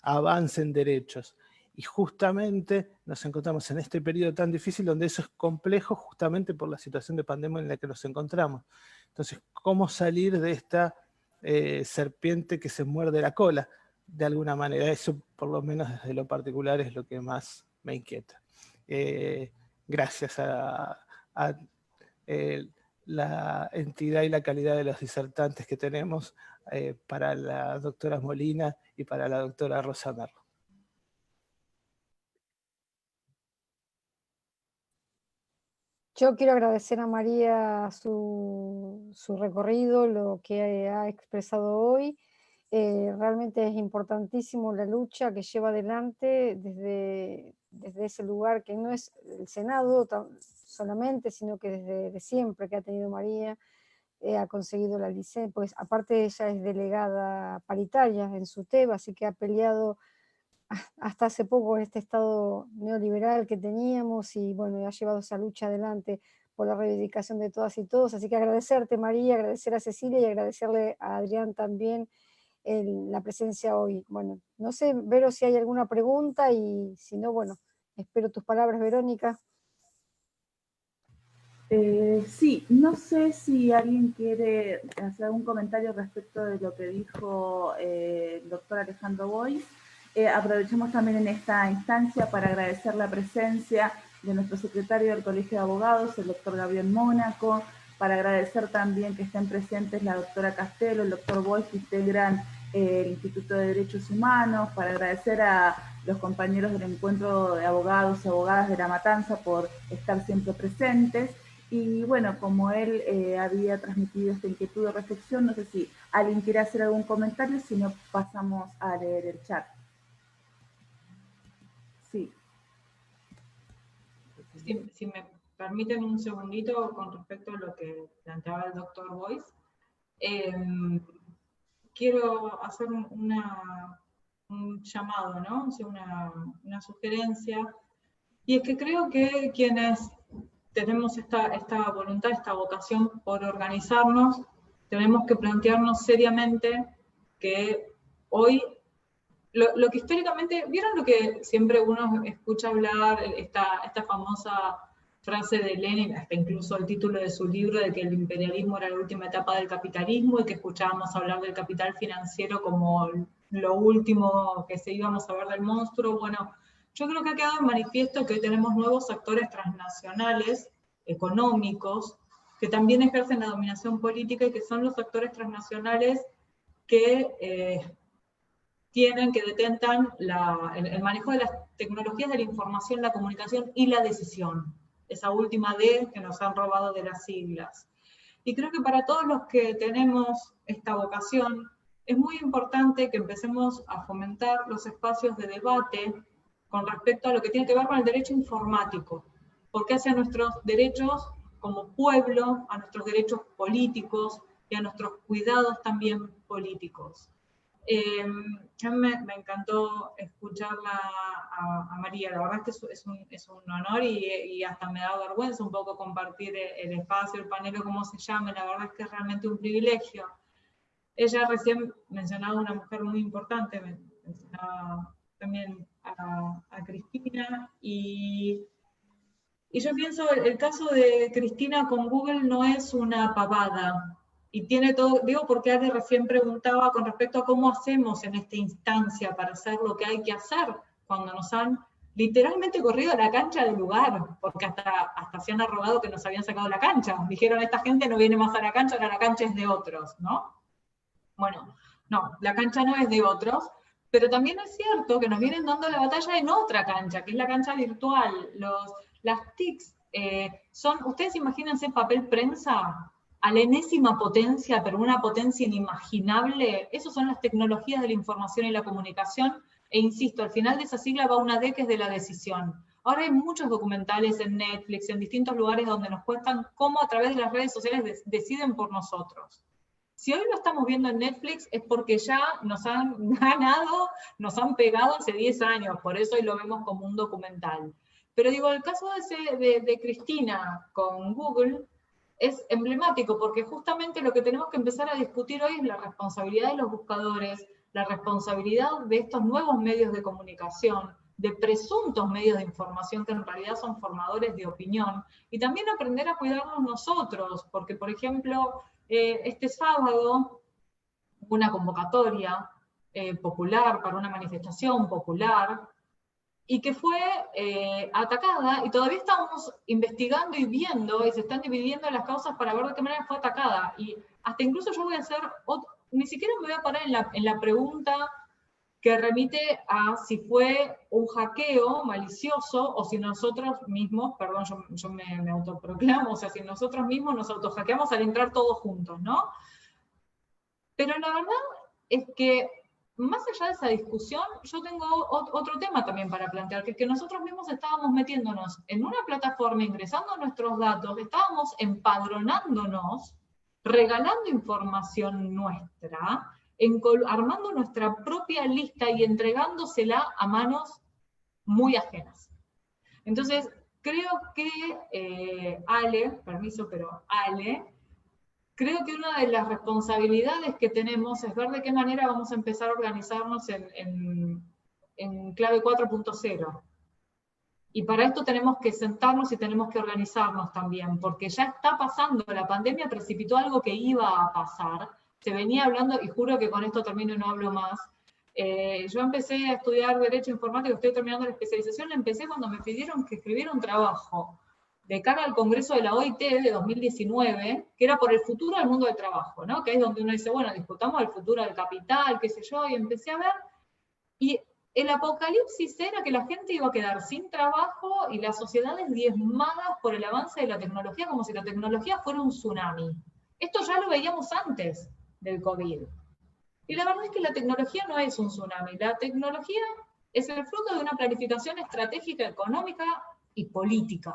Speaker 7: avance en derechos. Y justamente nos encontramos en este periodo tan difícil donde eso es complejo justamente por la situación de pandemia en la que nos encontramos. Entonces, ¿cómo salir de esta serpiente que se muerde la cola? De alguna manera, eso por lo menos desde lo particular es lo que más me inquieta. Gracias a la entidad y la calidad de los disertantes que tenemos, para la doctora Molina y para la doctora Rosa Merlo.
Speaker 4: Yo quiero agradecer a María su recorrido, lo que ha expresado hoy. Realmente es importantísimo la lucha que lleva adelante desde ese lugar que no es el Senado solamente, sino que desde siempre que ha tenido María, ha conseguido la licencia, pues aparte ella es delegada paritaria en su tema, así que ha peleado hasta hace poco este estado neoliberal que teníamos y bueno, ha llevado esa lucha adelante por la reivindicación de todas y todos. Así que agradecerte, María, agradecer a Cecilia y agradecerle a Adrián también la presencia hoy. Bueno, no sé, Vero, si hay alguna pregunta y si no, bueno, espero tus palabras, Verónica.
Speaker 2: Sí, no sé si alguien quiere hacer algún comentario respecto de lo que dijo el doctor Alejandro Boix. Aprovechemos también en esta instancia para agradecer la presencia de nuestro secretario del Colegio de Abogados, el doctor Gabriel Mónaco, para agradecer también que estén presentes la doctora Castelo, el doctor Boix, que integran el Instituto de Derechos Humanos, para agradecer a los compañeros del Encuentro de Abogados y Abogadas de La Matanza por estar siempre presentes. Y bueno, como él había transmitido esta inquietud de reflexión, no sé si alguien quiere hacer algún comentario, si no pasamos a leer el chat. Sí.
Speaker 3: Si me permiten un segundito con respecto a lo que planteaba el doctor Boix, quiero hacer un llamado, ¿no? O sea, una sugerencia, y es que creo que quienes tenemos esta voluntad, esta vocación por organizarnos, tenemos que plantearnos seriamente que hoy, lo que históricamente, ¿vieron lo que siempre uno escucha hablar, esta famosa frase de Lenin, hasta incluso el título de su libro, de que el imperialismo era la última etapa del capitalismo, y que escuchábamos hablar del capital financiero como lo último que se íbamos a ver del monstruo? Bueno, yo creo que ha quedado en manifiesto que hoy tenemos nuevos actores transnacionales, económicos, que también ejercen la dominación política, y que son los actores transnacionales que detentan el manejo de las tecnologías de la información, la comunicación y la decisión. Esa última D que nos han robado de las siglas. Y creo que para todos los que tenemos esta vocación, es muy importante que empecemos a fomentar los espacios de debate con respecto a lo que tiene que ver con el derecho informático, porque hacia nuestros derechos como pueblo, a nuestros derechos políticos y a nuestros cuidados también políticos. Me encantó escucharla a María, la verdad es que es un honor, y hasta me da vergüenza un poco compartir el espacio, el panel o como se llame. La verdad es que es realmente un privilegio. Ella recién mencionaba a una mujer muy importante, mencionaba también a Cristina, y yo pienso, el caso de Cristina con Google no es una pavada. Y tiene todo, digo, porque alguien recién preguntaba con respecto a cómo hacemos en esta instancia para hacer lo que hay que hacer cuando nos han literalmente corrido a la cancha del lugar, porque hasta se han arrogado que nos habían sacado la cancha. Dijeron, esta gente no viene más a la cancha, ahora la cancha es de otros, ¿no? Bueno, no, la cancha no es de otros, pero también es cierto que nos vienen dando la batalla en otra cancha, que es la cancha virtual. Las TICs ustedes imagínense papel prensa a la enésima potencia, pero una potencia inimaginable. Esas son las tecnologías de la información y la comunicación E insisto, al final de esa sigla va una D, que es de la decisión. Ahora hay muchos documentales en Netflix, en distintos lugares donde nos cuentan cómo a través de las redes sociales deciden por nosotros. Si hoy lo estamos viendo en Netflix es porque ya nos han ganado, nos han pegado hace 10 años, por eso hoy lo vemos como un documental. Pero digo, el caso de Cristina con Google es emblemático, porque justamente lo que tenemos que empezar a discutir hoy es la responsabilidad de los buscadores, la responsabilidad de estos nuevos medios de comunicación, de presuntos medios de información que en realidad son formadores de opinión, y también aprender a cuidarnos nosotros, porque por ejemplo, este sábado una convocatoria popular para una manifestación popular, y que fue atacada, y todavía estamos investigando y viendo, y se están dividiendo las causas para ver de qué manera fue atacada, y hasta incluso yo voy a hacer, ni siquiera me voy a parar en la pregunta que remite a si fue un hackeo malicioso, o si nosotros mismos, perdón, yo me autoproclamo, o sea, si nosotros mismos nos autohackeamos al entrar todos juntos, ¿no? Pero la verdad es que, más allá de esa discusión, yo tengo otro tema también para plantear, que es que nosotros mismos estábamos metiéndonos en una plataforma, ingresando nuestros datos, estábamos empadronándonos, regalando información nuestra, armando nuestra propia lista y entregándosela a manos muy ajenas. Entonces, creo que Ale, permiso, pero Ale, creo que una de las responsabilidades que tenemos es ver de qué manera vamos a empezar a organizarnos en clave 4.0. Y para esto tenemos que sentarnos y tenemos que organizarnos también, porque ya está pasando, la pandemia precipitó algo que iba a pasar. Se venía hablando, y juro que con esto termino y no hablo más. Yo empecé a estudiar Derecho Informático, estoy terminando la especialización, empecé cuando me pidieron que escribiera un trabajo de cara al Congreso de la OIT de 2019, que era por el futuro del mundo del trabajo, ¿no? Que es donde uno dice, bueno, discutamos el futuro del capital, qué sé yo, y empecé a ver, y el apocalipsis era que la gente iba a quedar sin trabajo y las sociedades diezmadas por el avance de la tecnología, como si la tecnología fuera un tsunami. Esto ya lo veíamos antes del COVID. Y la verdad es que la tecnología no es un tsunami, la tecnología es el fruto de una planificación estratégica, económica y política.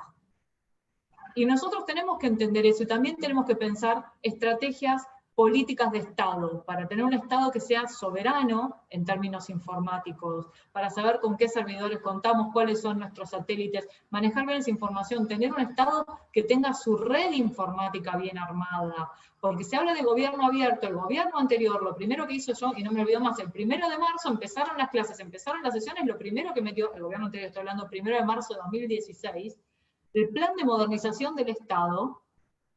Speaker 3: Y nosotros tenemos que entender eso, y también tenemos que pensar estrategias políticas de Estado, para tener un Estado que sea soberano en términos informáticos, para saber con qué servidores contamos, cuáles son nuestros satélites, manejar bien esa información, tener un Estado que tenga su red informática bien armada, porque se habla de gobierno abierto. El gobierno anterior, lo primero que hizo yo, y no me olvido más, el 1 de marzo empezaron las clases, empezaron las sesiones, lo primero que metió, el gobierno anterior, estoy hablando 1 de marzo de 2016, el plan de modernización del Estado,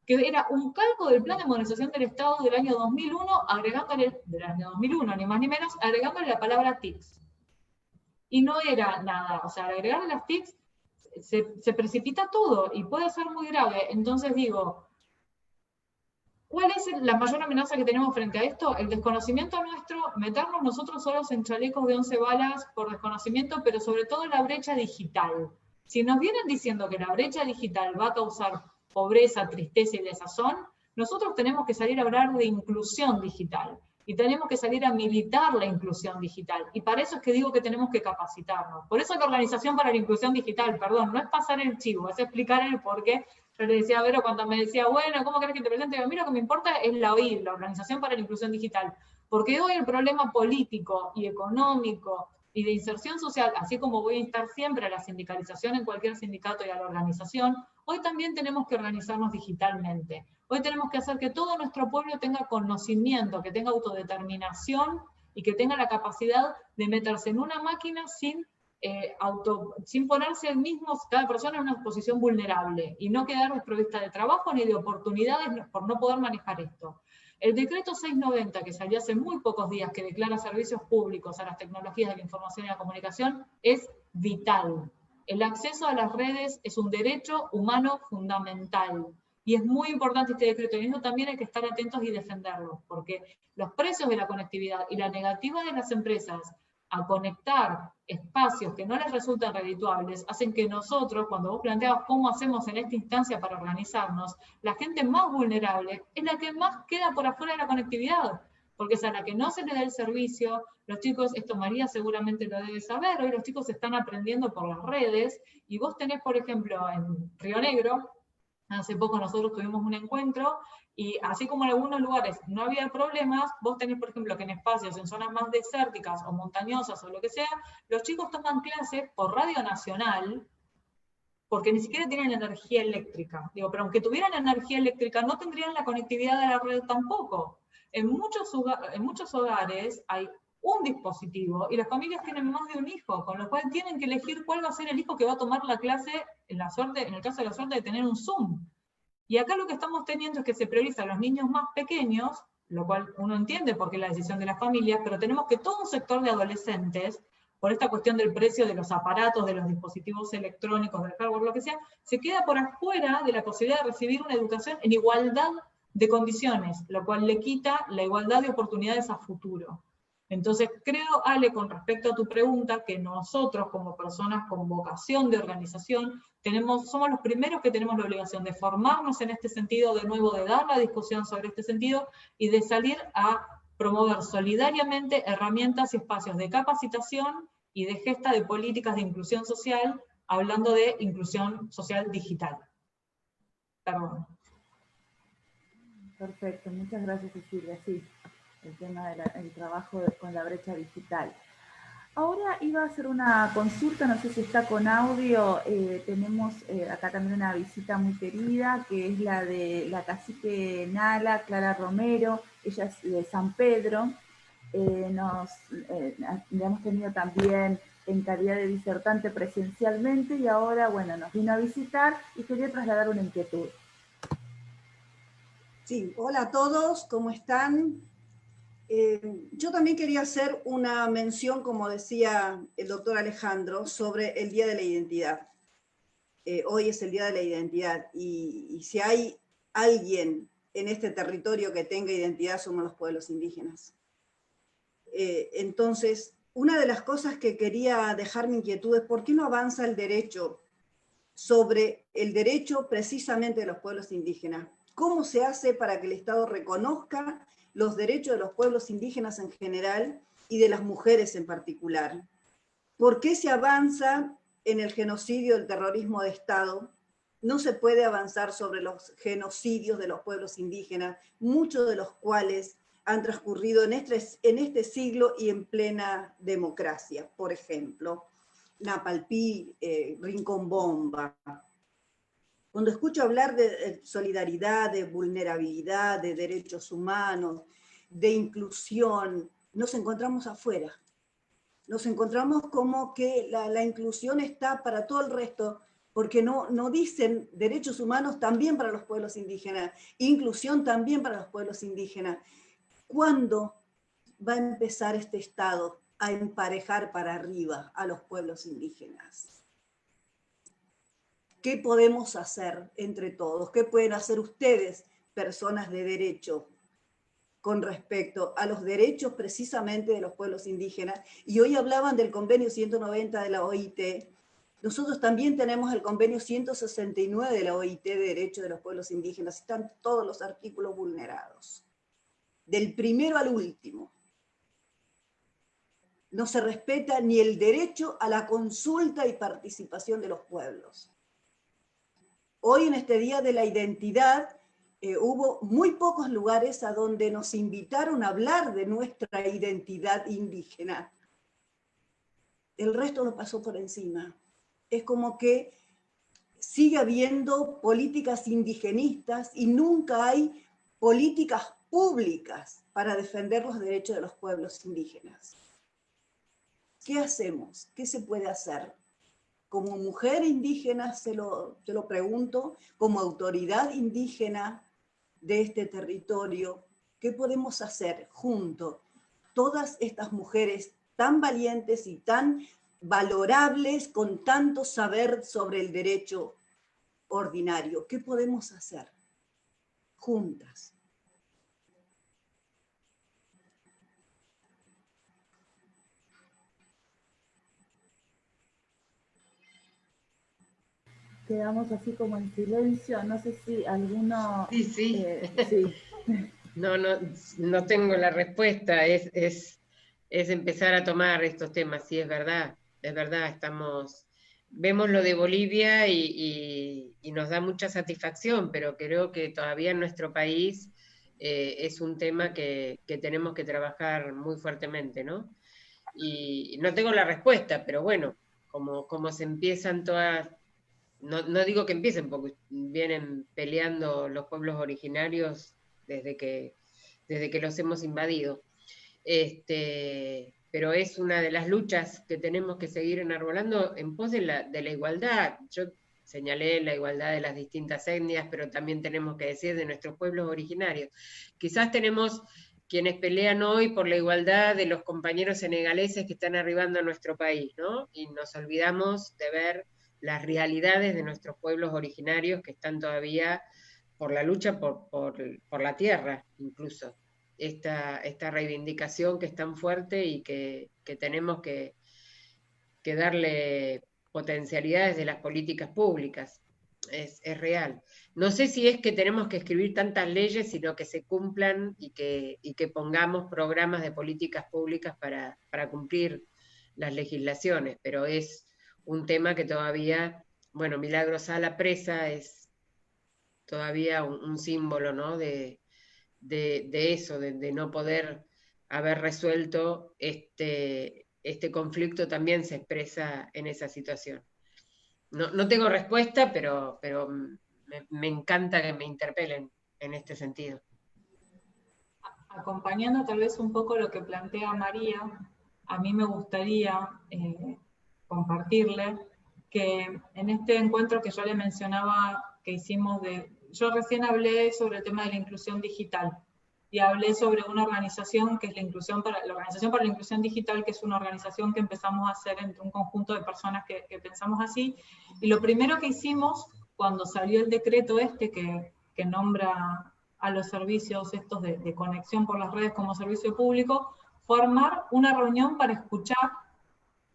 Speaker 3: que era un calco del plan de modernización del Estado del año 2001, agregándole, del año 2001, ni más ni menos, agregándole la palabra TICs. Y no era nada, o sea, al agregarle las TICs, se precipita todo, y puede ser muy grave. Entonces digo, ¿cuál es la mayor amenaza que tenemos frente a esto? El desconocimiento nuestro, meternos nosotros solos en chalecos de 11 balas por desconocimiento, pero sobre todo la brecha digital. Si nos vienen diciendo que la brecha digital va a causar pobreza, tristeza y desazón, nosotros tenemos que salir a hablar de inclusión digital, y tenemos que salir a militar la inclusión digital, y para eso es que digo que tenemos que capacitarnos. Por eso la Organización para la Inclusión Digital, perdón, no es pasar el chivo, es explicar el porqué. Yo le decía a Vero cuando me decía, bueno, ¿cómo querés que te presente? A mí lo que me importa es la OID, la Organización para la Inclusión Digital, porque hoy el problema político y económico y de inserción social, así como voy a instar siempre a la sindicalización en cualquier sindicato y a la organización, hoy también tenemos que organizarnos digitalmente. Hoy tenemos que hacer que todo nuestro pueblo tenga conocimiento, que tenga autodeterminación y que tenga la capacidad de meterse en una máquina sin ponerse el mismo, cada persona en una posición vulnerable, y no quedar desprovista de trabajo ni de oportunidades por no poder manejar esto. El decreto 690, que salió hace muy pocos días, que declara servicios públicos a las tecnologías de la información y la comunicación, es vital. El acceso a las redes es un derecho humano fundamental. Y es muy importante este decreto, y eso también hay que estar atentos y defenderlo, porque los precios de la conectividad y la negativa de las empresas a conectar espacios que no les resultan redituables, hacen que nosotros, cuando vos planteabas cómo hacemos en esta instancia para organizarnos, la gente más vulnerable es la que más queda por afuera de la conectividad. porque es a la que no se le da el servicio. Los chicos, esto María seguramente lo debe saber, hoy los chicos están aprendiendo por las redes, y vos tenés, por ejemplo, en Río Negro, hace poco nosotros tuvimos un encuentro, y así como en algunos lugares no había problemas, vos tenés, por ejemplo, que en espacios, en zonas más desérticas o montañosas o lo que sea, los chicos toman clases por Radio Nacional, porque ni siquiera tienen energía eléctrica. Digo, pero aunque tuvieran energía eléctrica, no tendrían la conectividad de la red tampoco. En muchos hogares hay un dispositivo y las familias tienen más de un hijo, con lo cual tienen que elegir cuál va a ser el hijo que va a tomar la clase en el caso de la suerte de tener un Zoom. Y acá lo que estamos teniendo es que se priorizan los niños más pequeños, lo cual uno entiende porque es la decisión de las familias, pero tenemos que todo un sector de adolescentes, por esta cuestión del precio de los aparatos, de los dispositivos electrónicos, del hardware, lo que sea, se queda por afuera de la posibilidad de recibir una educación en igualdad de condiciones, lo cual le quita la igualdad de oportunidades a futuro. Entonces creo, Ale, con respecto a tu pregunta, que nosotros como personas con vocación de organización, somos los primeros que tenemos la obligación de formarnos en este sentido, de nuevo de dar la discusión sobre este sentido, y de salir a promover solidariamente herramientas y espacios de capacitación y de gesta de políticas de inclusión social, hablando de inclusión social digital. Perdón.
Speaker 2: Perfecto, muchas gracias, Cecilia. Sí, el tema del trabajo con la brecha digital. Ahora iba a hacer una consulta, no sé si está con audio. Tenemos acá también una visita muy querida, que es la de la cacique Nala, Clara Romero. Ella es de San Pedro. La hemos tenido también en calidad de disertante presencialmente, y ahora, bueno, nos vino a visitar y quería trasladar una inquietud.
Speaker 6: Sí, hola a todos, ¿cómo están? Yo también quería hacer una mención, como decía el doctor Alejandro, sobre el Día de la Identidad. Hoy es el Día de la Identidad, y si hay alguien en este territorio que tenga identidad, somos los pueblos indígenas. Entonces, una de las cosas que quería dejar mi inquietud es por qué no avanza el derecho sobre el derecho precisamente de los pueblos indígenas. ¿Cómo se hace para que el Estado reconozca los derechos de los pueblos indígenas en general y de las mujeres en particular? ¿Por qué se avanza en el genocidio del terrorismo de Estado? No se puede avanzar sobre los genocidios de los pueblos indígenas, muchos de los cuales han transcurrido en este siglo y en plena democracia. Por ejemplo, Napalpí, Rincón Bomba. Cuando escucho hablar de solidaridad, de vulnerabilidad, de derechos humanos, de inclusión, nos encontramos afuera. Nos encontramos como que la inclusión está para todo el resto, porque no dicen derechos humanos también para los pueblos indígenas, inclusión también para los pueblos indígenas. ¿Cuándo va a empezar este Estado a emparejar para arriba a los pueblos indígenas? ¿Qué podemos hacer entre todos? ¿Qué pueden hacer ustedes, personas de derecho, con respecto a los derechos precisamente de los pueblos indígenas? Y hoy hablaban del convenio 190 de la OIT. Nosotros también tenemos el convenio 169 de la OIT de Derechos de los Pueblos Indígenas. Están todos los artículos vulnerados, del primero al último. No se respeta ni el derecho a la consulta y participación de los pueblos. Hoy, en este Día de la Identidad, hubo muy pocos lugares a donde nos invitaron a hablar de nuestra identidad indígena. El resto lo pasó por encima. Es como que sigue habiendo políticas indigenistas y nunca hay políticas públicas para defender los derechos de los pueblos indígenas. ¿Qué hacemos? ¿Qué se puede hacer? Como mujer indígena, te lo pregunto, como autoridad indígena de este territorio, ¿qué podemos hacer junto? Todas estas mujeres tan valientes y tan valorables, con tanto saber sobre el derecho ordinario, ¿qué podemos hacer juntas?
Speaker 2: Quedamos así como en silencio, no sé si alguno...
Speaker 5: Sí.
Speaker 2: sí.
Speaker 5: No tengo la respuesta, es empezar a tomar estos temas, sí, es verdad, vemos lo de Bolivia y nos da mucha satisfacción, pero creo que todavía en nuestro país es un tema que tenemos que trabajar muy fuertemente, ¿no? Y no tengo la respuesta, pero bueno, como se empiezan todas, no digo que empiecen, porque vienen peleando los pueblos originarios desde que los hemos invadido. Pero es una de las luchas que tenemos que seguir enarbolando en pos de la igualdad. Yo señalé la igualdad de las distintas etnias, pero también tenemos que decir de nuestros pueblos originarios. Quizás tenemos quienes pelean hoy por la igualdad de los compañeros senegaleses que están arribando a nuestro país, ¿no? Y nos olvidamos de ver las realidades de nuestros pueblos originarios que están todavía por la lucha por la tierra, incluso. Esta reivindicación que es tan fuerte y que tenemos que darle potencialidades de las políticas públicas. Es real. No sé si es que tenemos que escribir tantas leyes, sino que se cumplan y que pongamos programas de políticas públicas para cumplir las legislaciones, pero es un tema que todavía, bueno, Milagro Sala presa es todavía un símbolo, ¿no? de eso, de no poder haber resuelto este conflicto, también se expresa en esa situación. No tengo respuesta, pero me encanta que me interpelen en este sentido.
Speaker 3: Acompañando tal vez un poco lo que plantea María, a mí me gustaría compartirle que en este encuentro que yo le mencionaba que hicimos yo recién hablé sobre el tema de la inclusión digital y hablé sobre una organización que es la Organización para la Inclusión Digital, que es una organización que empezamos a hacer entre un conjunto de personas que pensamos así, y lo primero que hicimos cuando salió el decreto que nombra a los servicios estos de conexión por las redes como servicio público, fue armar una reunión para escuchar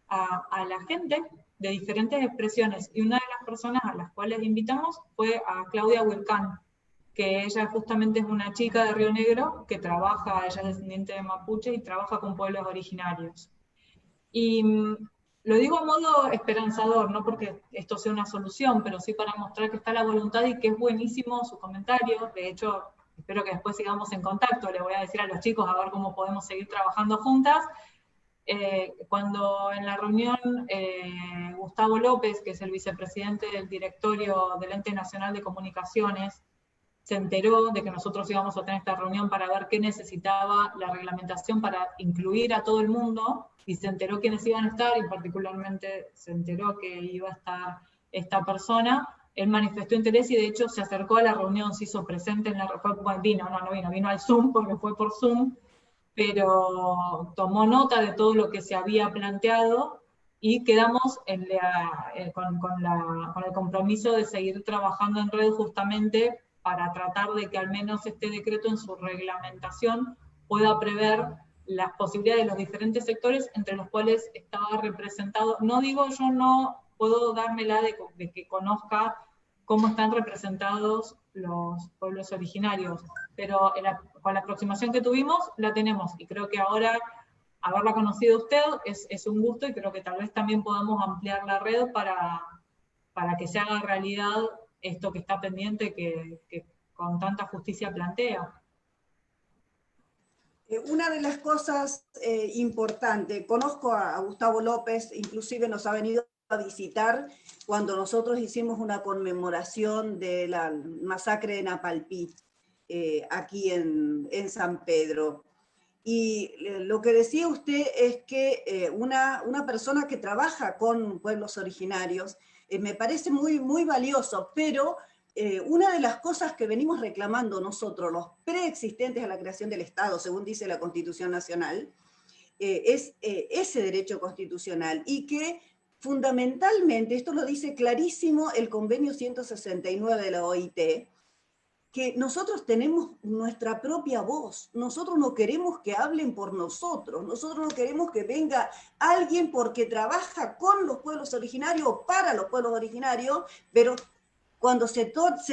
Speaker 3: a la gente de diferentes expresiones, y una de las personas a las cuales invitamos fue a Claudia Huilcán, que ella justamente es una chica de Río Negro que ella es descendiente de mapuche y trabaja con pueblos originarios. Y lo digo a modo esperanzador, no porque esto sea una solución, pero sí para mostrar que está la voluntad y que es buenísimo su comentario. De hecho, espero que después sigamos en contacto, le voy a decir a los chicos a ver cómo podemos seguir trabajando juntas. Cuando en la reunión Gustavo López, que es el vicepresidente del directorio del Ente Nacional de Comunicaciones, se enteró de que nosotros íbamos a tener esta reunión para ver qué necesitaba la reglamentación para incluir a todo el mundo, y se enteró quiénes iban a estar, y particularmente se enteró que iba a estar esta persona. Él manifestó interés y de hecho se acercó a la reunión, se hizo presente en la reunión, vino al Zoom porque fue por Zoom, pero tomó nota de todo lo que se había planteado y quedamos con el compromiso de seguir trabajando en red justamente para tratar de que al menos este decreto en su reglamentación pueda prever las posibilidades de los diferentes sectores entre los cuales estaba representado. No digo, yo no puedo dármela de que conozca cómo están representados los pueblos originarios, pero con la aproximación que tuvimos la tenemos, y creo que ahora haberla conocido usted es un gusto, y creo que tal vez también podamos ampliar la red para que se haga realidad esto que está pendiente, que con tanta justicia plantea.
Speaker 6: Una de las cosas importantes, conozco a Gustavo López, inclusive nos ha venido a visitar cuando nosotros hicimos una conmemoración de la masacre de Napalpí, aquí en San Pedro. Y lo que decía usted es que una persona que trabaja con pueblos originarios me parece muy, muy valioso, pero una de las cosas que venimos reclamando nosotros, los preexistentes a la creación del Estado, según dice la Constitución Nacional, es ese derecho constitucional, y que fundamentalmente, esto lo dice clarísimo el convenio 169 de la OIT, que nosotros tenemos nuestra propia voz, nosotros no queremos que hablen por nosotros no queremos que venga alguien porque trabaja con los pueblos originarios o para los pueblos originarios, pero cuando se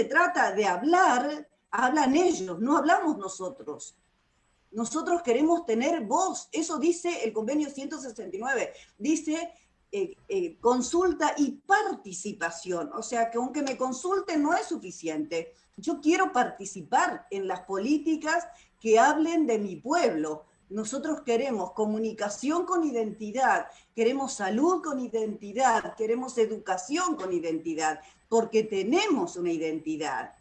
Speaker 6: trata de hablar, Hablan ellos, no hablamos nosotros. Nosotros queremos tener voz, eso dice el convenio 169, dice consulta y participación, o sea que aunque me consulten no es suficiente, yo quiero participar en las políticas que hablen de mi pueblo. Nosotros queremos comunicación con identidad, queremos salud con identidad, queremos educación con identidad, porque tenemos una identidad.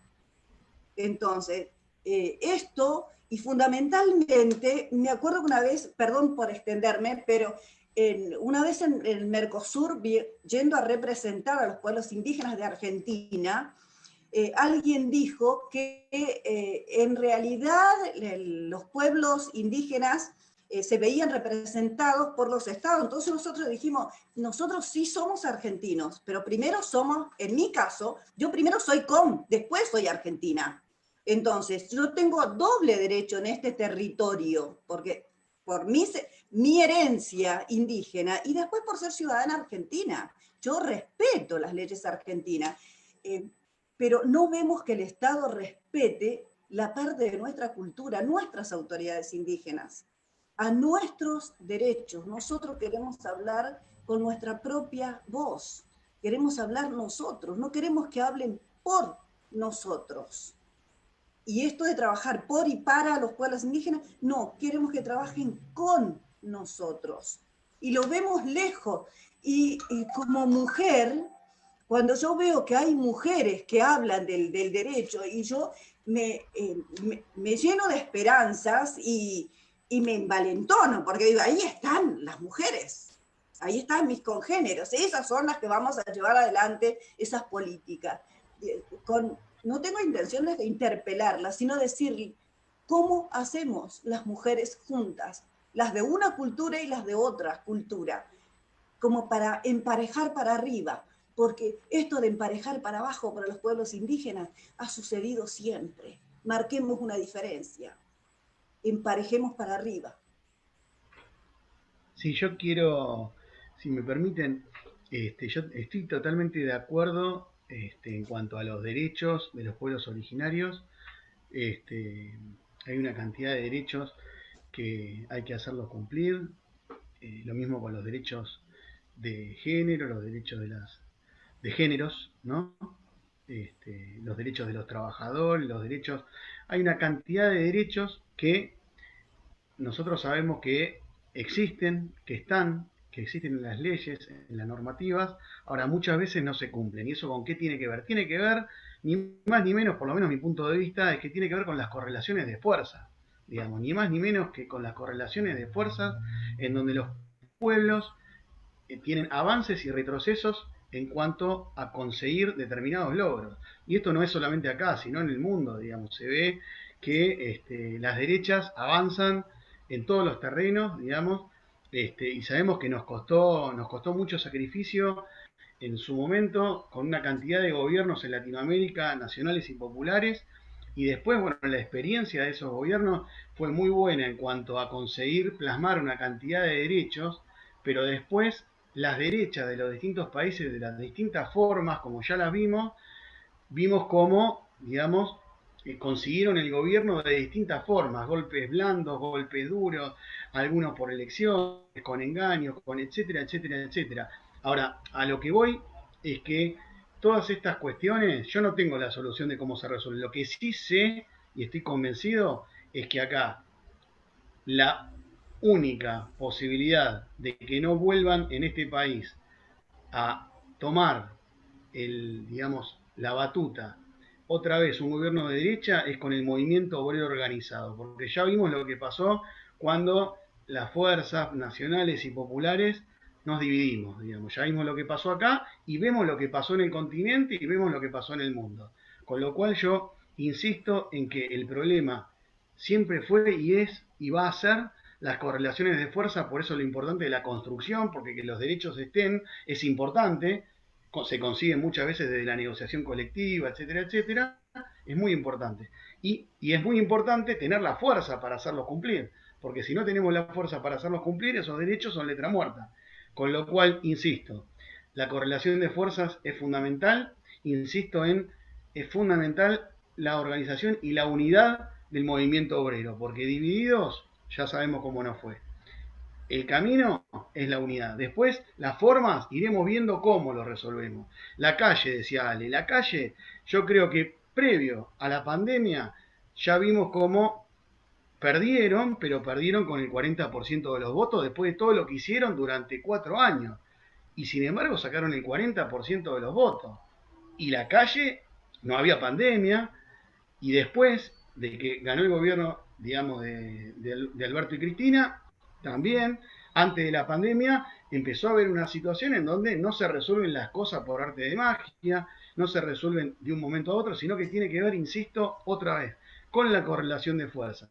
Speaker 6: Entonces, esto, y fundamentalmente, me acuerdo que una vez, perdón por extenderme, pero una vez en el Mercosur, yendo a representar a los pueblos indígenas de Argentina, alguien dijo que en realidad los pueblos indígenas se veían representados por los estados. Entonces nosotros dijimos, nosotros sí somos argentinos, pero primero somos, en mi caso, yo primero soy después soy argentina. Entonces yo tengo doble derecho en este territorio, porque por mi herencia indígena y después por ser ciudadana argentina. Yo respeto las leyes argentinas, pero no vemos que el Estado respete la parte de nuestra cultura, nuestras autoridades indígenas, a nuestros derechos. Nosotros queremos hablar con nuestra propia voz, queremos hablar nosotros, no queremos que hablen por nosotros. Y esto de trabajar por y para los pueblos indígenas, no, queremos que trabajen con nosotros. Y lo vemos lejos. Y como mujer, cuando yo veo que hay mujeres que hablan del derecho, y yo me lleno de esperanzas y me envalentono, porque digo, ahí están las mujeres, ahí están mis congéneros, esas son las que vamos a llevar adelante esas políticas. No tengo intenciones de interpelarlas, sino decir cómo hacemos las mujeres juntas, las de una cultura y las de otra cultura, como para emparejar para arriba, porque esto de emparejar para abajo para los pueblos indígenas ha sucedido siempre. Marquemos una diferencia, emparejemos para arriba.
Speaker 1: Sí, yo quiero, si me permiten, yo estoy totalmente de acuerdo en cuanto a los derechos de los pueblos originarios. Hay una cantidad de derechos que hay que hacerlos cumplir. Lo mismo con los derechos de género, los derechos de géneros, ¿no? Los derechos de los trabajadores, los derechos... Hay una cantidad de derechos que nosotros sabemos que existen, que existen en las leyes, en las normativas, ahora muchas veces no se cumplen. ¿Y eso con qué tiene que ver? Tiene que ver, ni más ni menos, por lo menos mi punto de vista, es que tiene que ver con las correlaciones de fuerza, digamos, ni más ni menos que con las correlaciones de fuerzas en donde los pueblos tienen avances y retrocesos en cuanto a conseguir determinados logros. Y esto no es solamente acá, sino en el mundo, digamos, se ve que las derechas avanzan en todos los terrenos, digamos, y sabemos que nos costó mucho sacrificio en su momento con una cantidad de gobiernos en Latinoamérica, nacionales y populares, y después, bueno, la experiencia de esos gobiernos fue muy buena en cuanto a conseguir plasmar una cantidad de derechos, pero después las derechas de los distintos países, de las distintas formas, como ya las vimos cómo, digamos, consiguieron el gobierno de distintas formas, golpes blandos, golpes duros, algunos por elecciones, con engaños, con etcétera, etcétera, etcétera. Ahora, a lo que voy es que todas estas cuestiones, yo no tengo la solución de cómo se resuelven. Lo que sí sé, y estoy convencido, es que acá la única posibilidad de que no vuelvan en este país a tomar digamos, la batuta otra vez un gobierno de derecha es con el movimiento obrero organizado, porque ya vimos lo que pasó cuando las fuerzas nacionales y populares nos dividimos, digamos, ya vimos lo que pasó acá y vemos lo que pasó en el continente y vemos lo que pasó en el mundo, con lo cual yo insisto en que el problema siempre fue y es y va a ser las correlaciones de fuerza, por eso lo importante de la construcción, porque que los derechos estén es importante, se consigue muchas veces desde la negociación colectiva, etcétera, etcétera, es muy importante. Y es muy importante tener la fuerza para hacerlos cumplir, porque si no tenemos la fuerza para hacerlos cumplir, esos derechos son letra muerta. Con lo cual, insisto, la correlación de fuerzas es fundamental, insisto es fundamental la organización y la unidad del movimiento obrero, porque divididos ya sabemos cómo nos fue. El camino es la unidad. Después, las formas, iremos viendo cómo lo resolvemos. La calle, decía Ale, la calle, yo creo que previo a la pandemia ya vimos cómo perdieron, pero perdieron con el 40% de los votos después de todo lo que hicieron durante 4 años. Y sin embargo sacaron el 40% de los votos. Y la calle, no había pandemia, y después de que ganó el gobierno, digamos, de Alberto y Cristina, también, antes de la pandemia, empezó a haber una situación en donde no se resuelven las cosas por arte de magia, no se resuelven de un momento a otro, sino que tiene que ver, insisto, otra vez, con la correlación de fuerzas.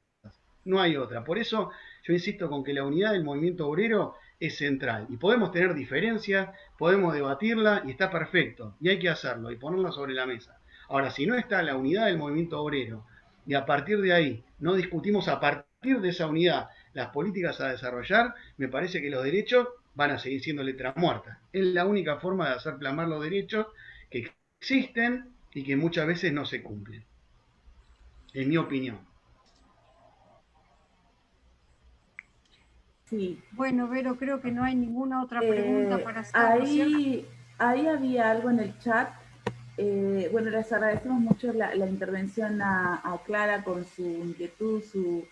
Speaker 1: No hay otra. Por eso yo insisto con que la unidad del movimiento obrero es central. Y podemos tener diferencias, podemos debatirla y está perfecto. Y hay que hacerlo y ponerla sobre la mesa. Ahora, si no está la unidad del movimiento obrero y a partir de ahí no discutimos a partir de esa unidad las políticas a desarrollar, me parece que los derechos van a seguir siendo letras muertas. Es la única forma de hacer plasmar los derechos que existen y que muchas veces no se cumplen. En mi opinión.
Speaker 2: Sí.
Speaker 4: Bueno, Vero, creo que no hay ninguna otra pregunta para hacer.
Speaker 2: Ahí había algo en el chat. Bueno, les agradecemos mucho la intervención a Clara con su inquietud, su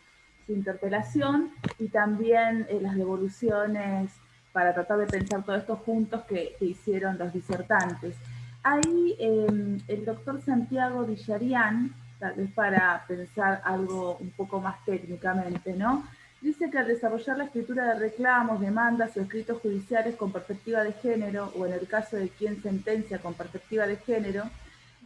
Speaker 2: interpelación, y también las devoluciones para tratar de pensar todo esto juntos que hicieron los disertantes. Ahí el doctor Santiago Villarián, tal vez para pensar algo un poco más técnicamente, ¿no? Dice que al desarrollar la escritura de reclamos, demandas o escritos judiciales con perspectiva de género, o en el caso de quien sentencia con perspectiva de género,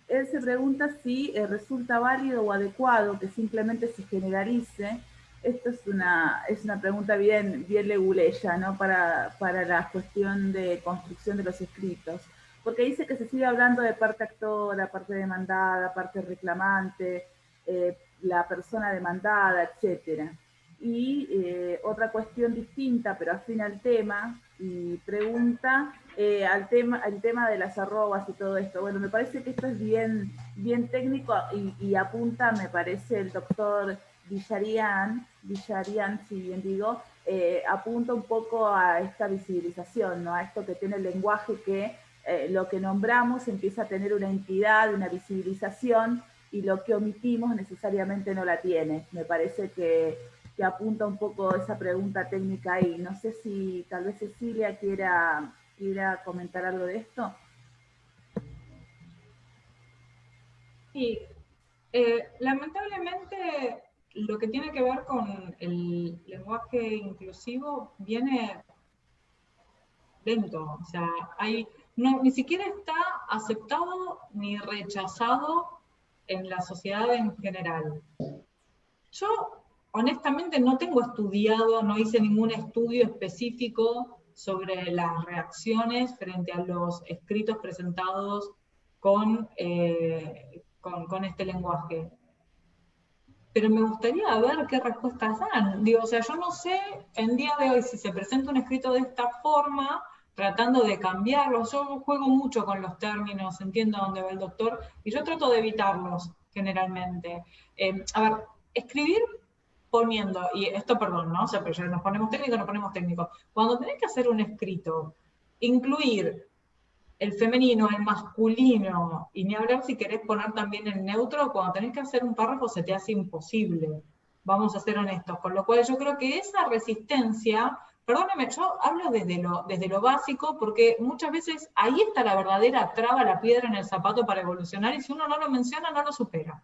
Speaker 2: él se pregunta si resulta válido o adecuado que simplemente se generalice. Esto es una pregunta bien leguleya, ¿no? Para la cuestión de construcción de los escritos. Porque dice que se sigue hablando de parte actora, parte demandada, parte reclamante, la persona demandada, etcétera. Y otra cuestión distinta, pero afín al tema, y pregunta al tema de las arrobas y todo esto. Bueno, me parece que esto es bien técnico y apunta, me parece, el doctor Villarián, si bien digo, apunta un poco a esta visibilización, ¿no? A esto que tiene el lenguaje, que lo que nombramos empieza a tener una entidad, una visibilización, y lo que omitimos necesariamente no la tiene. Me parece que apunta un poco esa pregunta técnica ahí. No sé si tal vez Cecilia quiera comentar algo de esto.
Speaker 3: Sí, lamentablemente lo que tiene que ver con el lenguaje inclusivo viene lento, o sea, ni siquiera está aceptado ni rechazado en la sociedad en general. Yo honestamente no tengo estudiado, no hice ningún estudio específico sobre las reacciones frente a los escritos presentados con este lenguaje. Pero me gustaría ver qué respuestas dan. Digo, o sea, yo no sé en día de hoy si se presenta un escrito de esta forma, tratando de cambiarlo. Yo juego mucho con los términos, entiendo a dónde va el doctor, y yo trato de evitarlos generalmente. A ver, escribir poniendo, y esto perdón, ¿no? O sea, pero ya nos ponemos técnicos. Cuando tenés que hacer un escrito, incluir el femenino, el masculino, y ni hablar si querés poner también el neutro, cuando tenés que hacer un párrafo se te hace imposible, vamos a ser honestos, con lo cual yo creo que esa resistencia, perdóname, yo hablo desde lo básico, porque muchas veces ahí está la verdadera traba, la piedra en el zapato para evolucionar, y si uno no lo menciona, no lo supera.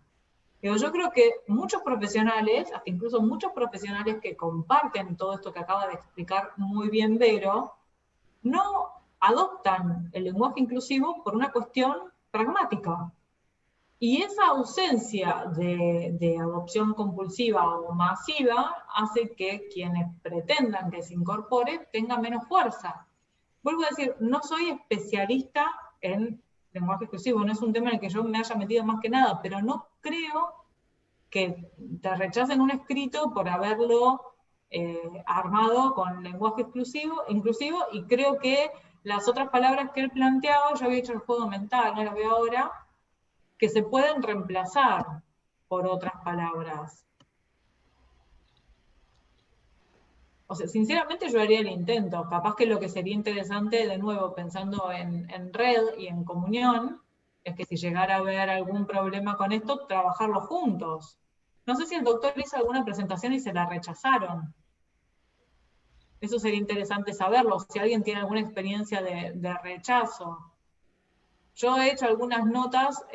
Speaker 3: Pero yo creo que muchos profesionales, hasta incluso muchos profesionales que comparten todo esto que acaba de explicar muy bien Vero, no adoptan el lenguaje inclusivo por una cuestión pragmática. Y esa ausencia de adopción compulsiva o masiva hace que quienes pretendan que se incorpore tengan menos fuerza. Vuelvo a decir, no soy especialista en lenguaje inclusivo, no es un tema en el que yo me haya metido más que nada, pero no creo que te rechacen un escrito por haberlo armado con lenguaje inclusivo, y creo que las otras palabras que él planteaba, yo había hecho el juego mental, no las veo ahora, que se pueden reemplazar por otras palabras. O sea, sinceramente yo haría el intento. Capaz que lo que sería interesante, de nuevo, pensando en red y en comunión, es que si llegara a haber algún problema con esto, trabajarlo juntos. No sé si el doctor hizo alguna presentación y se la rechazaron. Eso sería interesante saberlo, si alguien tiene alguna experiencia de rechazo. Yo he hecho algunas notas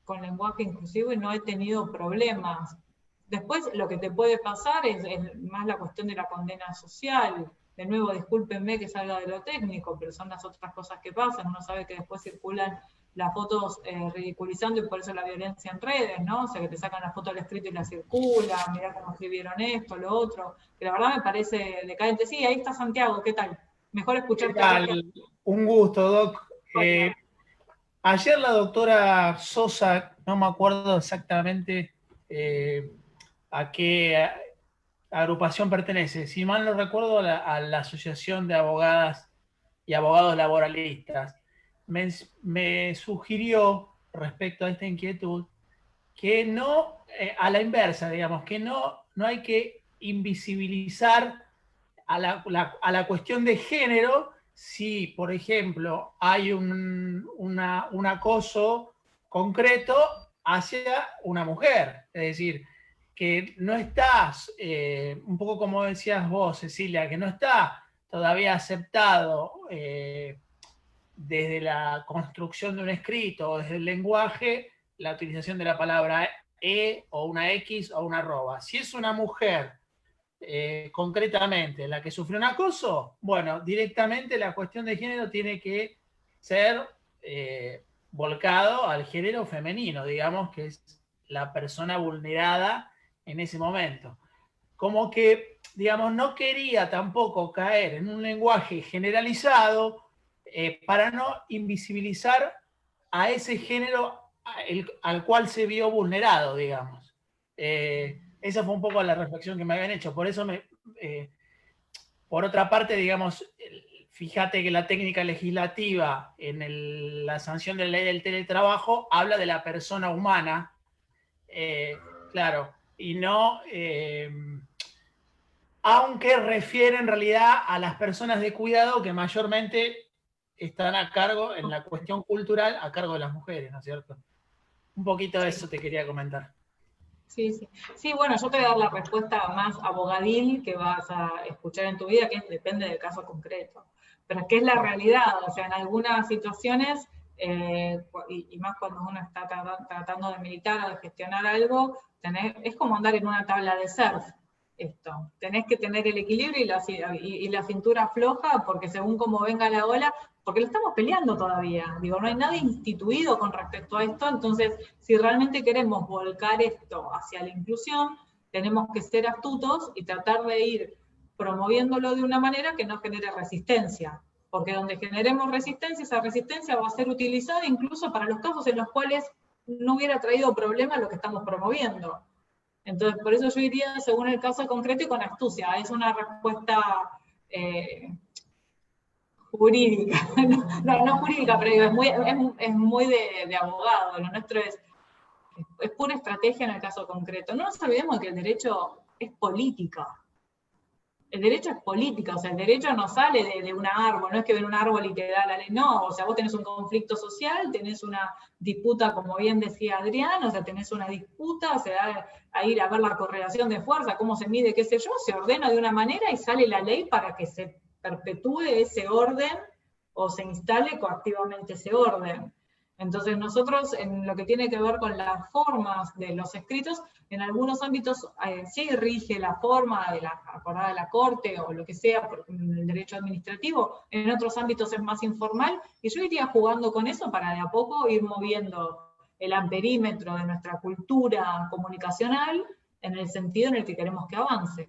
Speaker 3: con lenguaje inclusivo y no he tenido problemas. Después lo que te puede pasar es más la cuestión de la condena social. De nuevo, discúlpenme que salga de lo técnico, pero son las otras cosas que pasan. Uno sabe que después circulan las fotos ridiculizando y por eso la violencia en redes, ¿no? O sea, que te sacan la foto al escrito y la circulan, mirá cómo escribieron esto, lo otro. Que la verdad me parece decadente. Sí, ahí está Santiago, ¿qué tal? Mejor escucharte.
Speaker 8: ¿Qué tal? Un gusto, Doc. Ayer la doctora Sosa, no me acuerdo exactamente a qué agrupación pertenece, si mal no recuerdo a la Asociación de Abogadas y Abogados Laboralistas, me sugirió respecto a esta inquietud que no, a la inversa, digamos, que no hay que invisibilizar a la cuestión de género si, por ejemplo, hay un acoso concreto hacia una mujer. Es decir, que no estás, un poco como decías vos, Cecilia, que no está todavía aceptado desde la construcción de un escrito o desde el lenguaje la utilización de la palabra o una X o una arroba. Si es una mujer concretamente la que sufrió un acoso, bueno, directamente la cuestión de género tiene que ser volcado al género femenino, digamos, que es la persona vulnerada en ese momento. Como que, digamos, no quería tampoco caer en un lenguaje generalizado para no invisibilizar a ese género al cual se vio vulnerado, digamos. Esa fue un poco la reflexión que me habían hecho. Por eso, por otra parte, digamos, fíjate que la técnica legislativa en la sanción de la ley del teletrabajo habla de la persona humana, claro, y no, aunque refiere en realidad a las personas de cuidado que mayormente están a cargo, en la cuestión cultural, a cargo de las mujeres, ¿no es cierto? Un poquito de eso te quería comentar.
Speaker 3: Sí, sí. Sí, bueno, yo te voy a dar la respuesta más abogadil que vas a escuchar en tu vida, que depende del caso concreto. Pero es que es la realidad, o sea, en algunas situaciones, y más cuando uno está tratando de militar o de gestionar algo, es como andar en una tabla de surf, esto. Tenés que tener el equilibrio y la cintura floja, porque según como venga la ola, porque lo estamos peleando todavía, digo, no hay nada instituido con respecto a esto, entonces si realmente queremos volcar esto hacia la inclusión, tenemos que ser astutos y tratar de ir promoviéndolo de una manera que no genere resistencia, porque donde generemos resistencia, esa resistencia va a ser utilizada incluso para los casos en los cuales no hubiera traído problema lo que estamos promoviendo. Entonces, por eso yo iría según el caso concreto y con astucia, es una respuesta jurídica, no jurídica, pero es muy de abogado. Lo nuestro es pura estrategia en el caso concreto. No nos olvidemos que el derecho es política. El derecho es política, o sea, el derecho no sale de un árbol, no es que ven un árbol y te da la ley, no, o sea, vos tenés un conflicto social, tenés una disputa, como bien decía Adrián, o sea, tenés una disputa, se da a ir a ver la correlación de fuerza, cómo se mide, qué sé yo, se ordena de una manera y sale la ley para que se perpetúe ese orden o se instale coactivamente ese orden. Entonces nosotros, en lo que tiene que ver con las formas de los escritos, en algunos ámbitos sí rige la forma de la acordada de la Corte o lo que sea, por el derecho administrativo, en otros ámbitos es más informal, y yo iría jugando con eso para de a poco ir moviendo el amperímetro de nuestra cultura comunicacional en el sentido en el que queremos que avance.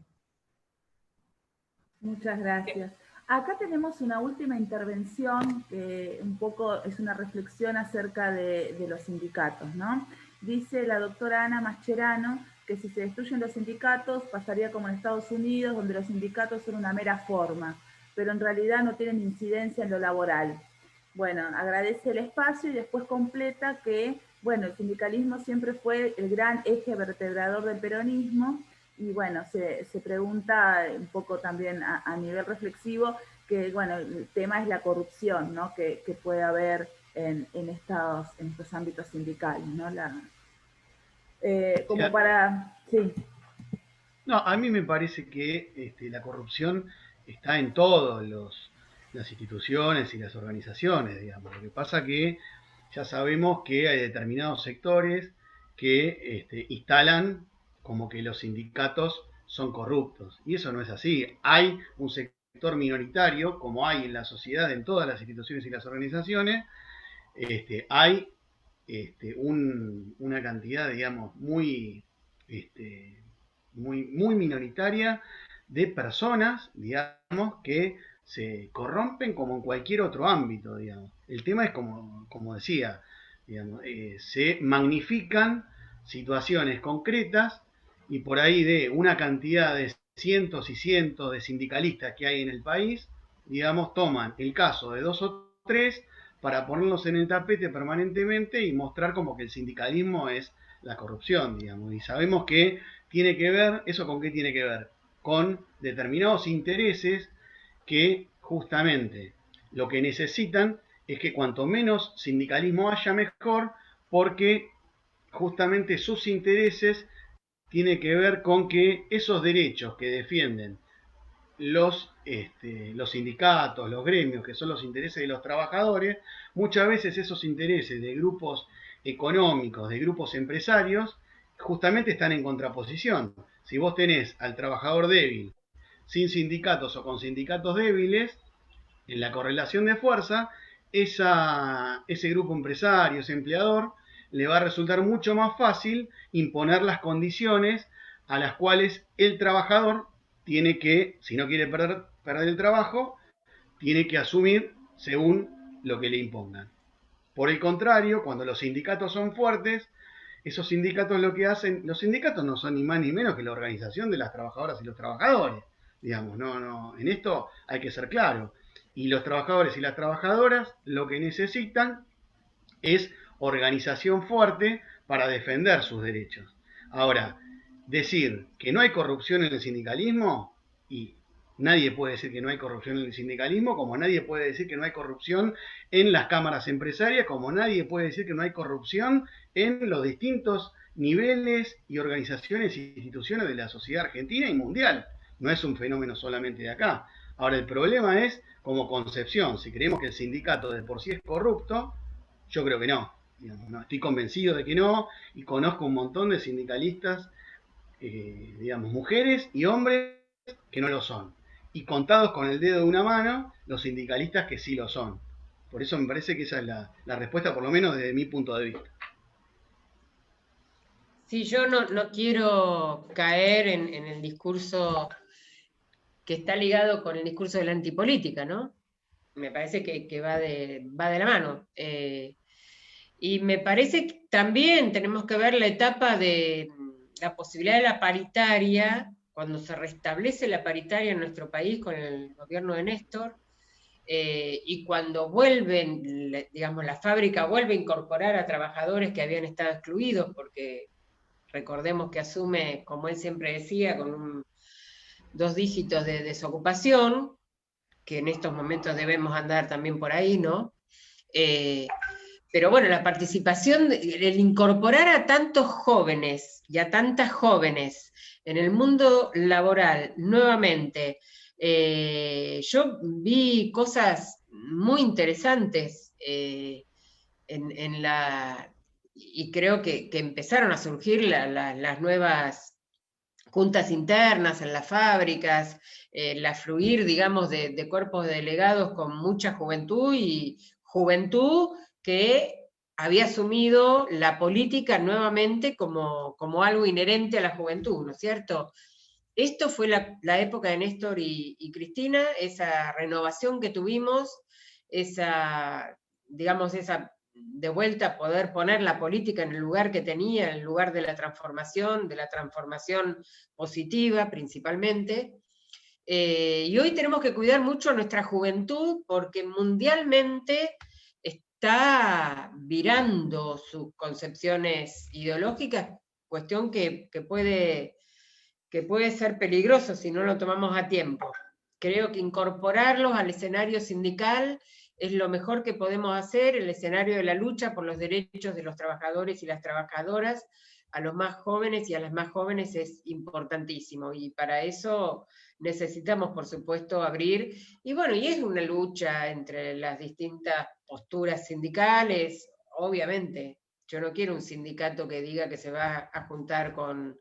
Speaker 2: Muchas gracias. Acá tenemos una última intervención que un poco es una reflexión acerca de los sindicatos, ¿no? Dice la doctora Ana Mascherano que si se destruyen los sindicatos pasaría como en Estados Unidos, donde los sindicatos son una mera forma, pero en realidad no tienen incidencia en lo laboral. bueno, agradece el espacio y después completa que, bueno, el sindicalismo siempre fue el gran eje vertebrador del peronismo, y bueno, se pregunta un poco también a nivel reflexivo que, bueno, el tema es la corrupción, ¿no? que puede haber en estos ámbitos sindicales, ¿no? Como para... Sí.
Speaker 1: No, a mí me parece que la corrupción está en todas las instituciones y las organizaciones, digamos. Lo que pasa que ya sabemos que hay determinados sectores que instalan como que los sindicatos son corruptos. Y eso no es así. Hay un sector minoritario, como hay en la sociedad, en todas las instituciones y las organizaciones, hay una cantidad, digamos, muy minoritaria de personas, digamos, que se corrompen como en cualquier otro ámbito, digamos. El tema es como decía, digamos, se magnifican situaciones concretas y por ahí de una cantidad de cientos y cientos de sindicalistas que hay en el país, digamos, toman el caso de 2 o 3 para ponerlos en el tapete permanentemente y mostrar como que el sindicalismo es la corrupción, digamos. Y sabemos que tiene que ver, ¿eso con qué tiene que ver? Con determinados intereses que justamente lo que necesitan es que cuanto menos sindicalismo haya mejor, porque justamente sus intereses tienen que ver con que esos derechos que defienden los sindicatos, los gremios, que son los intereses de los trabajadores, muchas veces esos intereses de grupos económicos, de grupos empresarios, justamente están en contraposición. Si vos tenés al trabajador débil sin sindicatos o con sindicatos débiles, en la correlación de fuerza, ese grupo empresario, ese empleador, le va a resultar mucho más fácil imponer las condiciones a las cuales el trabajador tiene que, si no quiere perder el trabajo, tiene que asumir según lo que le impongan. Por el contrario, cuando los sindicatos son fuertes, esos sindicatos lo que hacen, los sindicatos no son ni más ni menos que la organización de las trabajadoras y los trabajadores, digamos, no, en esto hay que ser claro. Y los trabajadores y las trabajadoras lo que necesitan es organización fuerte para defender sus derechos. Ahora, decir que no hay corrupción en el sindicalismo, y nadie puede decir que no hay corrupción en el sindicalismo, como nadie puede decir que no hay corrupción en las cámaras empresarias, como nadie puede decir que no hay corrupción en los distintos niveles y organizaciones e instituciones de la sociedad argentina y mundial. No es un fenómeno solamente de acá. Ahora, el problema es como concepción. Si creemos que el sindicato de por sí es corrupto, yo creo que no. Digamos, no estoy convencido de que no, y conozco un montón de sindicalistas, digamos, mujeres y hombres que no lo son. Y contados con el dedo de una mano, los sindicalistas que sí lo son. Por eso me parece que esa es la respuesta, por lo menos desde mi punto de vista.
Speaker 5: Sí, yo no quiero caer en el discurso que está ligado con el discurso de la antipolítica, ¿no? Me parece que va de la mano. Y me parece que también tenemos que ver la etapa de la posibilidad de la paritaria, cuando se restablece la paritaria en nuestro país con el gobierno de Néstor, y cuando vuelven, digamos, la fábrica vuelve a incorporar a trabajadores que habían estado excluidos, porque recordemos que asume, como él siempre decía, con 2 dígitos de desocupación, que en estos momentos debemos andar también por ahí, ¿no? Pero bueno, la participación, el incorporar a tantos jóvenes y a tantas jóvenes en el mundo laboral nuevamente, yo vi cosas muy interesantes y creo que empezaron a surgir las nuevas juntas internas en las fábricas, la fluir, digamos, de cuerpos delegados con mucha juventud, y juventud que había asumido la política nuevamente como algo inherente a la juventud, ¿no es cierto? Esto fue la época de Néstor y Cristina, esa renovación que tuvimos, digamos, esa de vuelta a poder poner la política en el lugar que tenía, en el lugar de la transformación positiva principalmente. Y hoy tenemos que cuidar mucho a nuestra juventud, porque mundialmente está virando sus concepciones ideológicas, cuestión que puede ser peligroso si no lo tomamos a tiempo. Creo que incorporarlos al escenario sindical es lo mejor que podemos hacer, el escenario de la lucha por los derechos de los trabajadores y las trabajadoras, a los más jóvenes y a las más jóvenes es importantísimo, y para eso necesitamos, por supuesto, abrir, y bueno, y es una lucha entre las distintas posturas sindicales, obviamente. Yo no quiero un sindicato que diga que se va a juntar con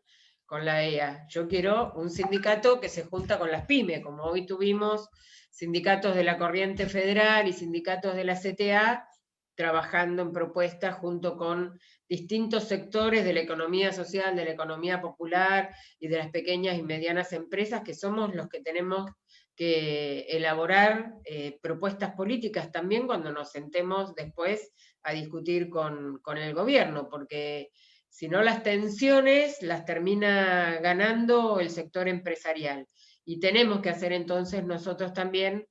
Speaker 5: la EA. Yo quiero un sindicato que se junta con las pymes, como hoy tuvimos sindicatos de la Corriente Federal y sindicatos de la CTA trabajando en propuestas junto con distintos sectores de la economía social, de la economía popular y de las pequeñas y medianas empresas, que somos los que tenemos que elaborar propuestas políticas también cuando nos sentemos después a discutir con el gobierno, porque si no, las tensiones las termina ganando el sector empresarial. Y tenemos que hacer entonces nosotros también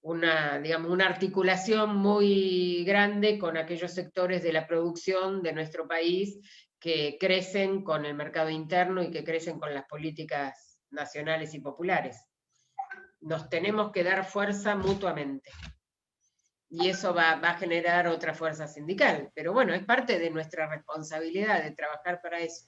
Speaker 5: una articulación muy grande con aquellos sectores de la producción de nuestro país que crecen con el mercado interno y que crecen con las políticas nacionales y populares. Nos tenemos que dar fuerza mutuamente. Y eso va a generar otra fuerza sindical. Pero bueno, es parte de nuestra responsabilidad de trabajar para eso.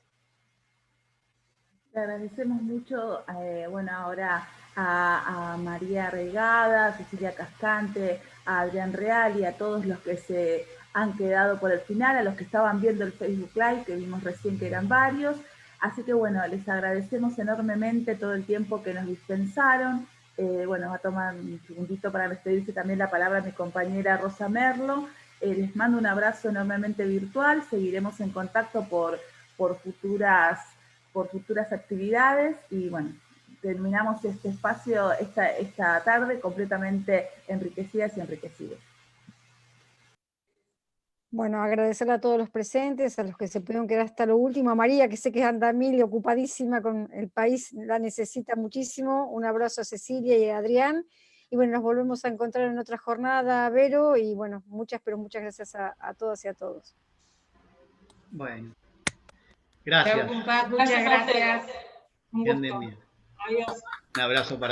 Speaker 2: Le agradecemos mucho, bueno, ahora a María Regada, a Cecilia Cascante, a Adrián Real y a todos los que se han quedado por el final, a los que estaban viendo el Facebook Live, que vimos recién que eran varios. Así que bueno, les agradecemos enormemente todo el tiempo que nos dispensaron. Bueno, va a tomar un segundito para despedirse también la palabra mi compañera Rosa Merlo. Les mando un abrazo enormemente virtual, seguiremos en contacto por futuras actividades y bueno, terminamos este espacio esta tarde completamente enriquecidas y enriquecidos.
Speaker 4: Bueno, agradecerle a todos los presentes, a los que se pudieron quedar hasta lo último, a María, que sé que anda mil y ocupadísima con el país, la necesita muchísimo. Un abrazo a Cecilia y a Adrián. Y bueno, nos volvemos a encontrar en otra jornada, Vero, y bueno, pero muchas gracias a todas y a todos.
Speaker 1: Bueno, gracias.
Speaker 5: Muchas gracias.
Speaker 3: Un gusto.
Speaker 1: Bien.
Speaker 3: Adiós.
Speaker 1: Un abrazo para